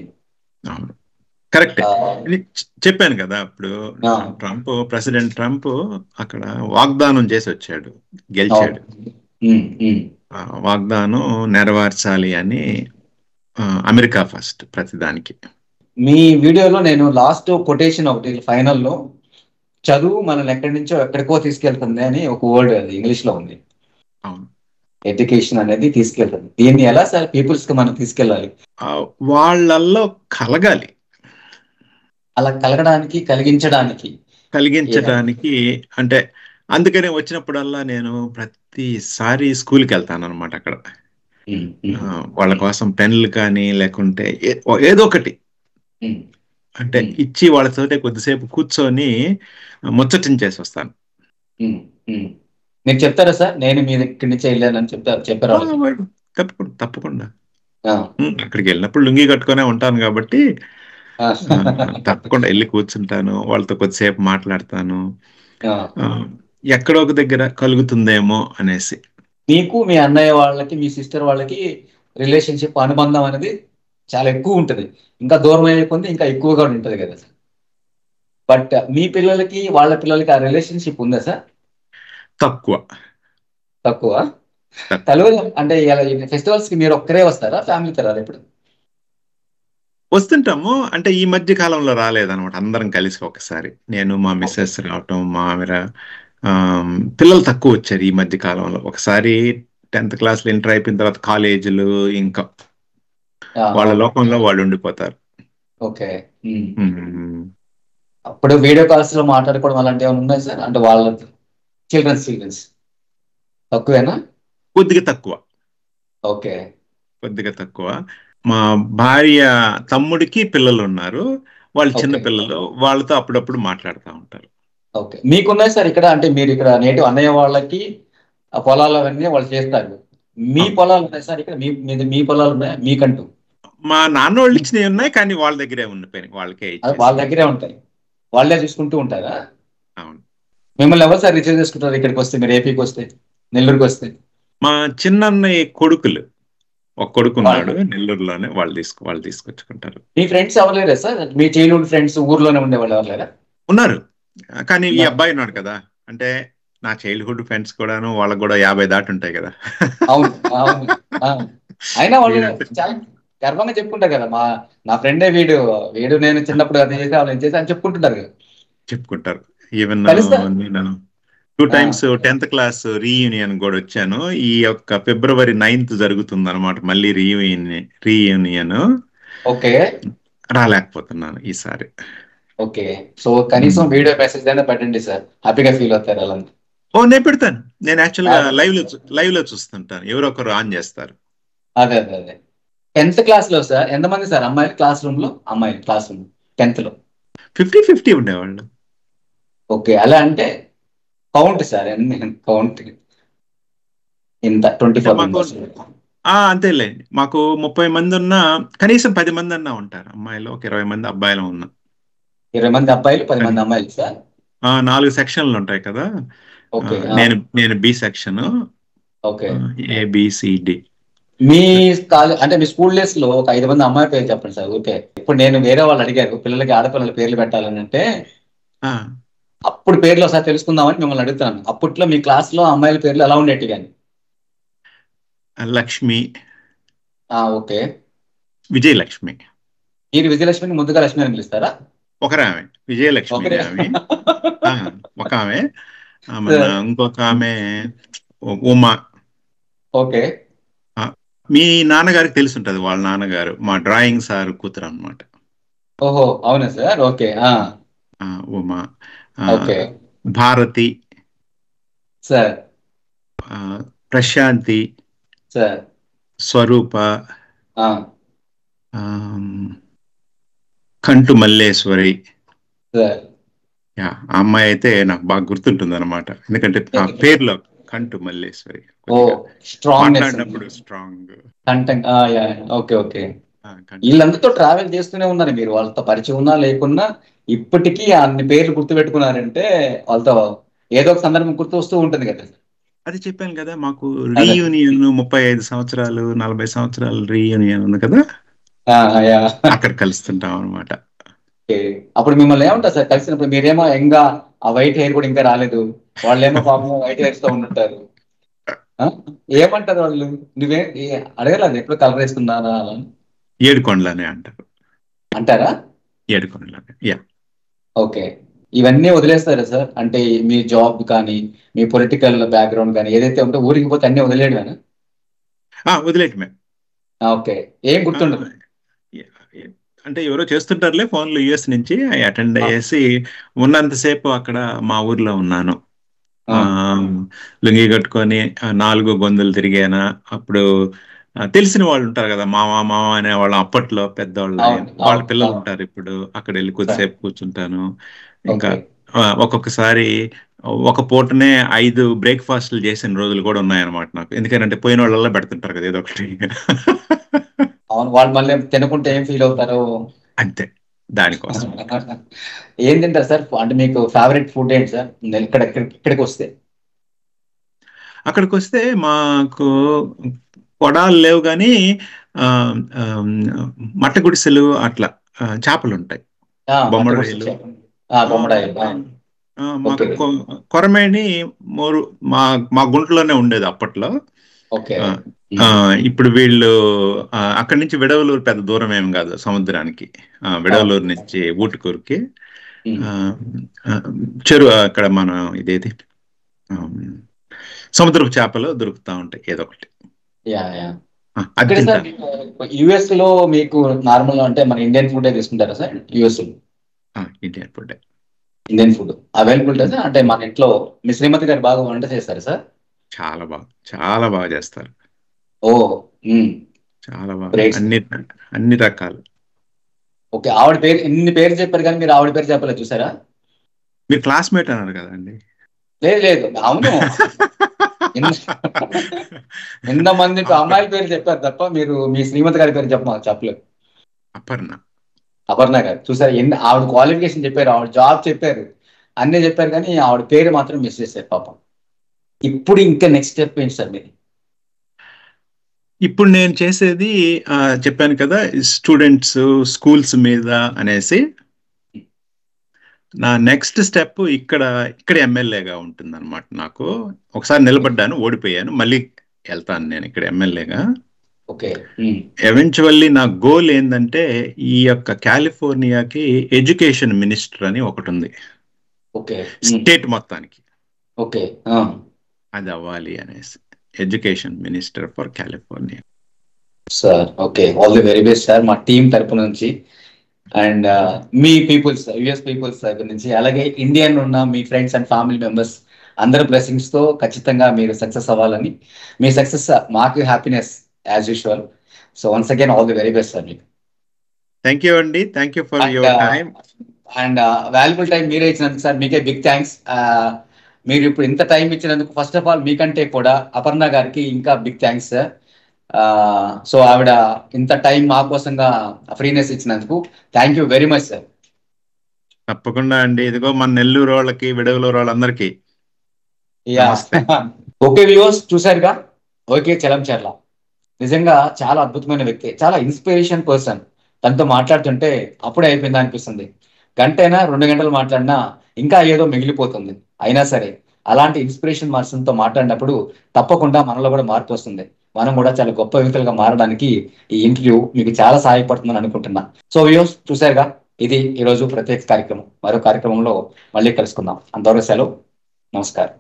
కరెక్టే. చెప్పాను కదా ఇప్పుడు, ప్రెసిడెంట్ ట్రంప్ అక్కడ వాగ్దానం చేసి వచ్చాడు, గెలిచాడు. వాగ్దానం నెరవేర్చాలి అని అమెరికా ఫస్ట్ ప్రతిదానికి. మీ వీడియోలో నేను లాస్ట్ కొటేషన్ ఒకటి ఫైనల్లో, చదువు మనల్ని ఎక్కడి నుంచో ఎక్కడికో తీసుకెళ్తుంది అని ఒక వర్డ్, అది ఇంగ్లీష్ లో ఉంది. అవును, ఎడ్యుకేషన్ అనేది తీసుకెళ్తుంది. దీన్ని ఎలా సార్ పీపుల్స్ కి మనం తీసుకెళ్ళాలి? వాళ్ళల్లో కలగాలి. అలా కలిగించడానికి అంటే అందుకనే వచ్చినప్పుడల్లా నేను ప్రతిసారి స్కూల్కి వెళ్తాను అనమాట. అక్కడ వాళ్ళ కోసం పెన్లు కానీ లేకుంటే ఏదో ఒకటి అంటే ఇచ్చి వాళ్ళతోటే కొద్దిసేపు కూర్చొని ముచ్చటించేసి వస్తాను. మీరు చెప్తారా సార్, నేను మీ ఇక్కడి నుంచి వెళ్ళానని చెప్పారా? తప్పకుండా. అక్కడికి వెళ్ళినప్పుడు లుంగి కట్టుకునే ఉంటాను కాబట్టి తప్పకుండా వెళ్ళి కూర్చుంటాను, వాళ్ళతో కొద్దిసేపు మాట్లాడతాను, ఎక్కడో ఒక దగ్గర కలుగుతుందేమో అనేసి. మీకు మీ అన్నయ్య వాళ్ళకి, మీ సిస్టర్ వాళ్ళకి రిలేషన్షిప్, అనుబంధం అనేది చాలా ఎక్కువ ఉంటుంది. ఇంకా దూరం అయ్యే కొంది ఇంకా ఎక్కువగా ఉంటుంది కదా సార్. బట్ మీ పిల్లలకి వాళ్ళ పిల్లలకి ఆ రిలేషన్షిప్ ఉందా సార్? తక్కువ. కలువ అంటే ఫెస్టివల్స్ కి మీరు ఒక్కరే వస్తారా, ఫ్యామిలీతో రాదు ఎప్పుడు? వస్తుంటాము, అంటే ఈ మధ్య కాలంలో రాలేదనమాట. అందరం కలిసి ఒకసారి, నేను మా మిస్సెస్ రావటం, మా పిల్లలు తక్కువ వచ్చారు ఈ మధ్య కాలంలో. ఒకసారి 10th క్లాస్లో ఇంటర్ అయిపోయిన తర్వాత కాలేజీలు ఇంకా వాళ్ళ లోకంలో వాళ్ళు ఉండిపోతారు. ఓకే. అప్పుడు వీడియో కాల్స్ లో మాట్లాడుకోవడం అలాంటివి ఏమైనా ఉన్నాయి సార్? అంటే వాళ్ళ చిల్డ్రన్స్ తక్కువేనా? కొద్దిగా తక్కువ. ఓకే. కొద్దిగా తక్కువ. మా భార్య తమ్ముడికి పిల్లలు ఉన్నారు, వాళ్ళు చిన్న పిల్లలు, వాళ్ళతో అప్పుడప్పుడు మాట్లాడుతూ ఉంటారు. ఓకే. మీకున్నాయి సార్ ఇక్కడ? అంటే మీరు ఇక్కడ నేటివ్ అన్నయ్య వాళ్ళకి ఆ పొలాలు అవన్నీ వాళ్ళు చేస్తారు, మీ పొలాలు ఉన్నాయి సార్ ఇక్కడ? మీ పొలాలు ఉన్నాయా మీకంటూ? మా నాన్న వాళ్ళు ఇచ్చినవి ఉన్నాయి, కానీ వాళ్ళ దగ్గరే ఉండిపోయినాయి, వాళ్ళ దగ్గరే ఉంటాయి, వాళ్ళే చూసుకుంటూ ఉంటారా? అవును. మిమ్మల్ని ఎవరు సార్ రిసీవ్ చేసుకుంటారు ఇక్కడికి వస్తే, మీరు ఏపీకి వస్తే, నెల్లూరుకి వస్తే? మా చిన్నన్నయ్య కొడుకులు, ఒక కొడుకున్నాడు నెల్లూరులోనే, వాళ్ళు తీసుకొచ్చుకుంటారు. మీ ఫ్రెండ్స్ ఎవరు లేరా సార్? మీ చైల్డ్హుడ్ ఫ్రెండ్స్ ఊర్లోనే ఉండేవాళ్ళు ఎవరు లేరా? ఉన్నారు, కానీ ఈ అబ్బాయి ఉన్నాడు కదా, అంటే నా చైల్డ్హుడ్ ఫ్రెండ్స్ కూడాను వాళ్ళకు కూడా 50 దాటి ఉంటాయి కదా. అవును. అయినా వాళ్ళు చాలా గర్వంగా చెప్పుకుంటారు కదా, నా ఫ్రెండే వీడు నేను చిన్నప్పుడు అది చేసా నేను చేసా అని చెప్పుకుంటుంటారు కదా. చెప్పుకుంటారు. ఈవెన్ నేను 2 times 10th క్లాస్ రీయూనియన్ కూడా వచ్చాను. ఈ యొక్క February 9th జరుగుతుంది అనమాట, మళ్ళీ రీయూనియన్. ఓకే. రాలేకపోతున్నాను ఈసారి. ఓకే. సో కనీసం వీడియో మెసేజ్ అయినా పెట్టండి సార్, హ్యాపీగా ఫీల్ అవుతారు అలా. నేను పెడతాను. నేను యాక్చువల్గా లైవ్ లో చూస్తుంటాను, ఎవరో ఒకరు ఆన్ చేస్తారు. అదే 10th క్లాస్ లో సార్ ఎంతమంది సార్ అమ్మాయిలు క్లాస్ రూమ్ లో? 10th లో 50-50 ఉండేవాళ్ళు. ఓకే. అలా అంటే కౌంట్ సార్, కౌంట్ ఇంత 24 మెంబర్స్? అంతేలేండి, మాకు 30 మంది ఉన్నా కనీసం 10 మంది అన్నా ఉంటారు అమ్మాయిలు, ఒక 20 మంది అబ్బాయిలు ఉన్నా. 20 మంది అబ్బాయిలు, 10 మంది అమ్మాయిలు సార్? 4 సెక్షన్లు ఉంటాయి కదా. నేను బి సెక్షన్, ఓకే. ABCD. మీ అంటే మీ స్కూల్ డేస్ లో ఒక 5 మంది అమ్మాయి పేరు చెప్పండి సార్. ఓకే, ఇప్పుడు నేను వేరే వాళ్ళు అడిగారు పిల్లలకి ఆడపిల్లల పేర్లు పెట్టాలని అంటే, అప్పుడు పేర్లు ఒకసారి తెలుసుకుందామని మిమ్మల్ని అడుగుతున్నాను. అప్పట్లో మీ క్లాస్ లో అమ్మాయిల పేర్లు ఎలా ఉండేవి కానీ? లక్ష్మి. ఓకే. విజయలక్ష్మి. మీరు విజయలక్ష్మిని ముద్దుగా లక్ష్మి అని పిలుస్తారా? ఒకరామె విజయలక్ష్మి ఆమె. ఒక ఆమె. మన ఇంకొక ఆమె ఉమా. ఓకే. మీ నాన్నగారికి తెలుసుంటది, వాళ్ళ నాన్నగారు మా డ్రాయింగ్ సార్ కూతురు అనమాట. ఓహో, అవునా sir. Okay. Uma. Okay Bharathi sir. Prashanthi sir. Swarupa, కంటు మల్లేశ్వరి. సార్. ఆ అమ్మాయి అయితే నాకు బాగా గుర్తుంటుంది అనమాట, ఎందుకంటే ఆ పేర్లో కంటు మల్లేశ్వరి మాట్లాడినప్పుడు స్ట్రాంగ్. Okay okay. వీళ్ళందరితో ట్రావెల్ చేస్తూనే ఉన్నారు మీరు, వాళ్ళతో పరిచయం ఉన్నా లేకున్నా ఇప్పటికీ అన్ని పేర్లు గుర్తు పెట్టుకున్నారంటే వాళ్ళతో ఏదో ఒక సందర్భం గుర్తు వస్తూ ఉంటుంది కదా. అది చెప్పాను కదా, మాకు రీయూనియన్ 35 సంవత్సరాలు 40 సంవత్సరాలు రీయూనియన్ ఉంది కదా, అక్కడ కలుస్తుంటాం అనమాట. అప్పుడు మిమ్మల్ని ఏమంటారు సార్ కలిసినప్పుడు? మీరేమో ఇంకా ఆ వైట్ హెయిర్ కూడా ఇంకా రాలేదు, వాళ్ళేమో పాపం వైట్ హెయిర్స్ తో ఉంటుంటారు. ఏమంటారు వాళ్ళు? నువ్వే అడగలేదు ఎప్పుడు కలర్ వేసుకున్నారా? ఏడుకొండలనే అంటారా? ఏడుకొండలనే. యా. ఓకే. ఇవన్నీ వదిలేస్తారా సార్? అంటే మీ జాబ్ కానీ మీ పొలిటికల్ బ్యాక్గ్రౌండ్ కానీ ఏదైతే ఉంటే ఊరికి పోతే అన్ని వదిలేయడమేనా? వదిలేయటమే. ఓకే. ఏం గుర్తుండదు అంటే ఎవరో చేస్తుంటారులే ఫోన్లు యుఎస్ నుంచి, అటెండ్ అయ్యేసి ఉన్నంతసేపు అక్కడ మా ఊర్లో ఉన్నాను. లుంగి కట్టుకొని 4 గొంతులు తిరిగానా. అప్పుడు తెలిసిన వాళ్ళు ఉంటారు కదా, మామ మామ అనే వాళ్ళు అప్పట్లో పెద్దవాళ్ళు, వాళ్ళ పిల్లలు ఉంటారు ఇప్పుడు. అక్కడ వెళ్ళి కొద్దిసేపు కూర్చుంటాను. ఇంకా ఒక్కొక్కసారి ఒక పూటనే 5 బ్రేక్ఫాస్ట్లు చేసిన రోజులు కూడా ఉన్నాయన్నమాట నాకు. ఎందుకంటే పోయిన వాళ్ళల్లో పెడుతుంటారు కదా ఏదో ఒకటి. అవును, వాళ్ళు మళ్ళీ తినకుంటే ఏం ఫీల్ అవుతారు అంతే, దానికోసం. ఏం తింటారు సార్? అంటే మీకు ఫేవరెట్ ఫుడ్ ఏంటి సార్ ఇక్కడికి వస్తే? అక్కడికి వస్తే మాకు కొడాలు లేవు కానీ మట్ట గుడిసెలు అట్లా చేపలు ఉంటాయి, బొమ్మడాయిలు. మాకు కొరమేని మోరు మా గుంటలోనే ఉండేది అప్పట్లో. ఇప్పుడు వీళ్ళు అక్కడి నుంచి విడవలూరు పెద్ద దూరం ఏం కాదు సముద్రానికి. విడవలూరు నుంచి ఊటుకూరుకి చెరువు అక్కడ మనం ఇదేది సముద్రపు చేపలు దొరుకుతా ఉంటాయి ఏదో ఒకటి. యుఎస్ లో మీకు నార్మల్ అంటే మన ఇండియన్ ఫుడ్ తీసుకుంటారా sir? US Indian food available అంటే మన ఇంట్లో మీ శ్రీమతి గారు బాగా వంట చేస్తారు సార్? చాలా బాగా చేస్తారు. చాలా బాగా, అన్ని రకాలు. ఓకే. ఆవిడ పేరు ఇన్ని పేరు చెప్పారు కానీ మీరు ఆవిడ పేరు చెప్పలేదు చూసారా? మీరు క్లాస్మేట్ అన్నారు కదండి. లేదు అవును, ఎంతమంది అమ్మాయిల పేరు చెప్పారు తప్ప మీరు మీ శ్రీమతి గారి పేరు చెప్పలేదు. అపర్ణ గారు చూసారు, ఆవిడ క్వాలిఫికేషన్ చెప్పారు, ఆవిడ జాబ్ చెప్పారు, అన్నీ చెప్పారు కానీ ఆవిడ పేరు మాత్రం మిస్ చేశారు పాపం. ఇప్పుడు ఇంకా నెక్స్ట్ స్టెప్ ఏంటి సార్ మీది? ఇప్పుడు నేను చేసేది చెప్పాను కదా, స్టూడెంట్స్ స్కూల్స్ మీద అనేసి. నా నెక్స్ట్ స్టెప్ ఇక్కడ ఎమ్మెల్యేగా ఉంటుంది అనమాట. నాకు ఒకసారి నిలబడ్డాను, ఓడిపోయాను, మళ్ళీ వెళ్తాను నేను ఇక్కడ ఎమ్మెల్యేగా. ఎవెన్చువల్లీ నా గోల్ ఏంటంటే ఈ యొక్క కాలిఫోర్నియాకి ఎడ్యుకేషన్ మినిస్టర్ అని ఒకటి ఉంది స్టేట్ మొత్తానికి, అది అవ్వాలి అనేసి. Education minister for California. Sir okay, all the very best sir మా టీం తరపు నుంచి. అండ్ మీ పీపుల్స్ యుఎస్ పీపుల్స్ దగ్గర నుంచి, అలాగే ఇండియన్ ఉన్న మీ ఫ్రెండ్స్ అండ్ ఫ్యామిలీ మెంబర్స్ అందరి బ్లెస్సింగ్స్ తో ఖచ్చితంగా మీరు సక్సెస్ అవ్వాలని. మీ సక్సెస్ మాకు happiness as usual. So once again all the very best sir మీకు. థ్యాంక్ యూ అండి, thank you for your time and valuable time మీరే ఇచ్చినందుకు సార్ మీకే బిగ్ థ్యాంక్స్. మీరు ఇప్పుడు ఇంత టైం ఇచ్చినందుకు ఫస్ట్ ఆఫ్ ఆల్ మీకంటే కూడా అపర్ణ గారికి ఇంకా బిగ్ థ్యాంక్స్ సార్. సో ఆవిడ ఇంత టైం మా కోసంగా ఫ్రీనెస్ ఇచ్చినందుకు thank you very much sir. తప్పకుండా అండి, ఇదిగో మన నెల్లూరు వాళ్ళకి విడవలూరు వాళ్ళందరికీ. ఓకే వ్యూవర్స్ చూసారుగా, ఓకే చలం చర్ల నిజంగా చాలా అద్భుతమైన వ్యక్తి, చాలా ఇన్స్పిరేషన్ పర్సన్. తనతో మాట్లాడుతుంటే అప్పుడే అయిపోయిందా అనిపిస్తుంది. గంటైనా 2 గంటలు మాట్లాడినా ఇంకా ఏదో మిగిలిపోతుంది. అయినా సరే అలాంటి ఇన్స్పిరేషన్ పర్సన్తో మాట్లాడినప్పుడు తప్పకుండా మనలో కూడా మార్పు వస్తుంది. మనం కూడా చాలా గొప్ప వ్యక్తులుగా మారడానికి ఈ ఇంటర్వ్యూ మీకు చాలా సహాయపడుతుందని అనుకుంటున్నా. సో వ్యూస్ చూసారుగా, ఇది ఈరోజు ప్రత్యేక కార్యక్రమం. మరో కార్యక్రమంలో మళ్ళీ కలుసుకుందాం. అంతవరకు సెలవు. నమస్కారం.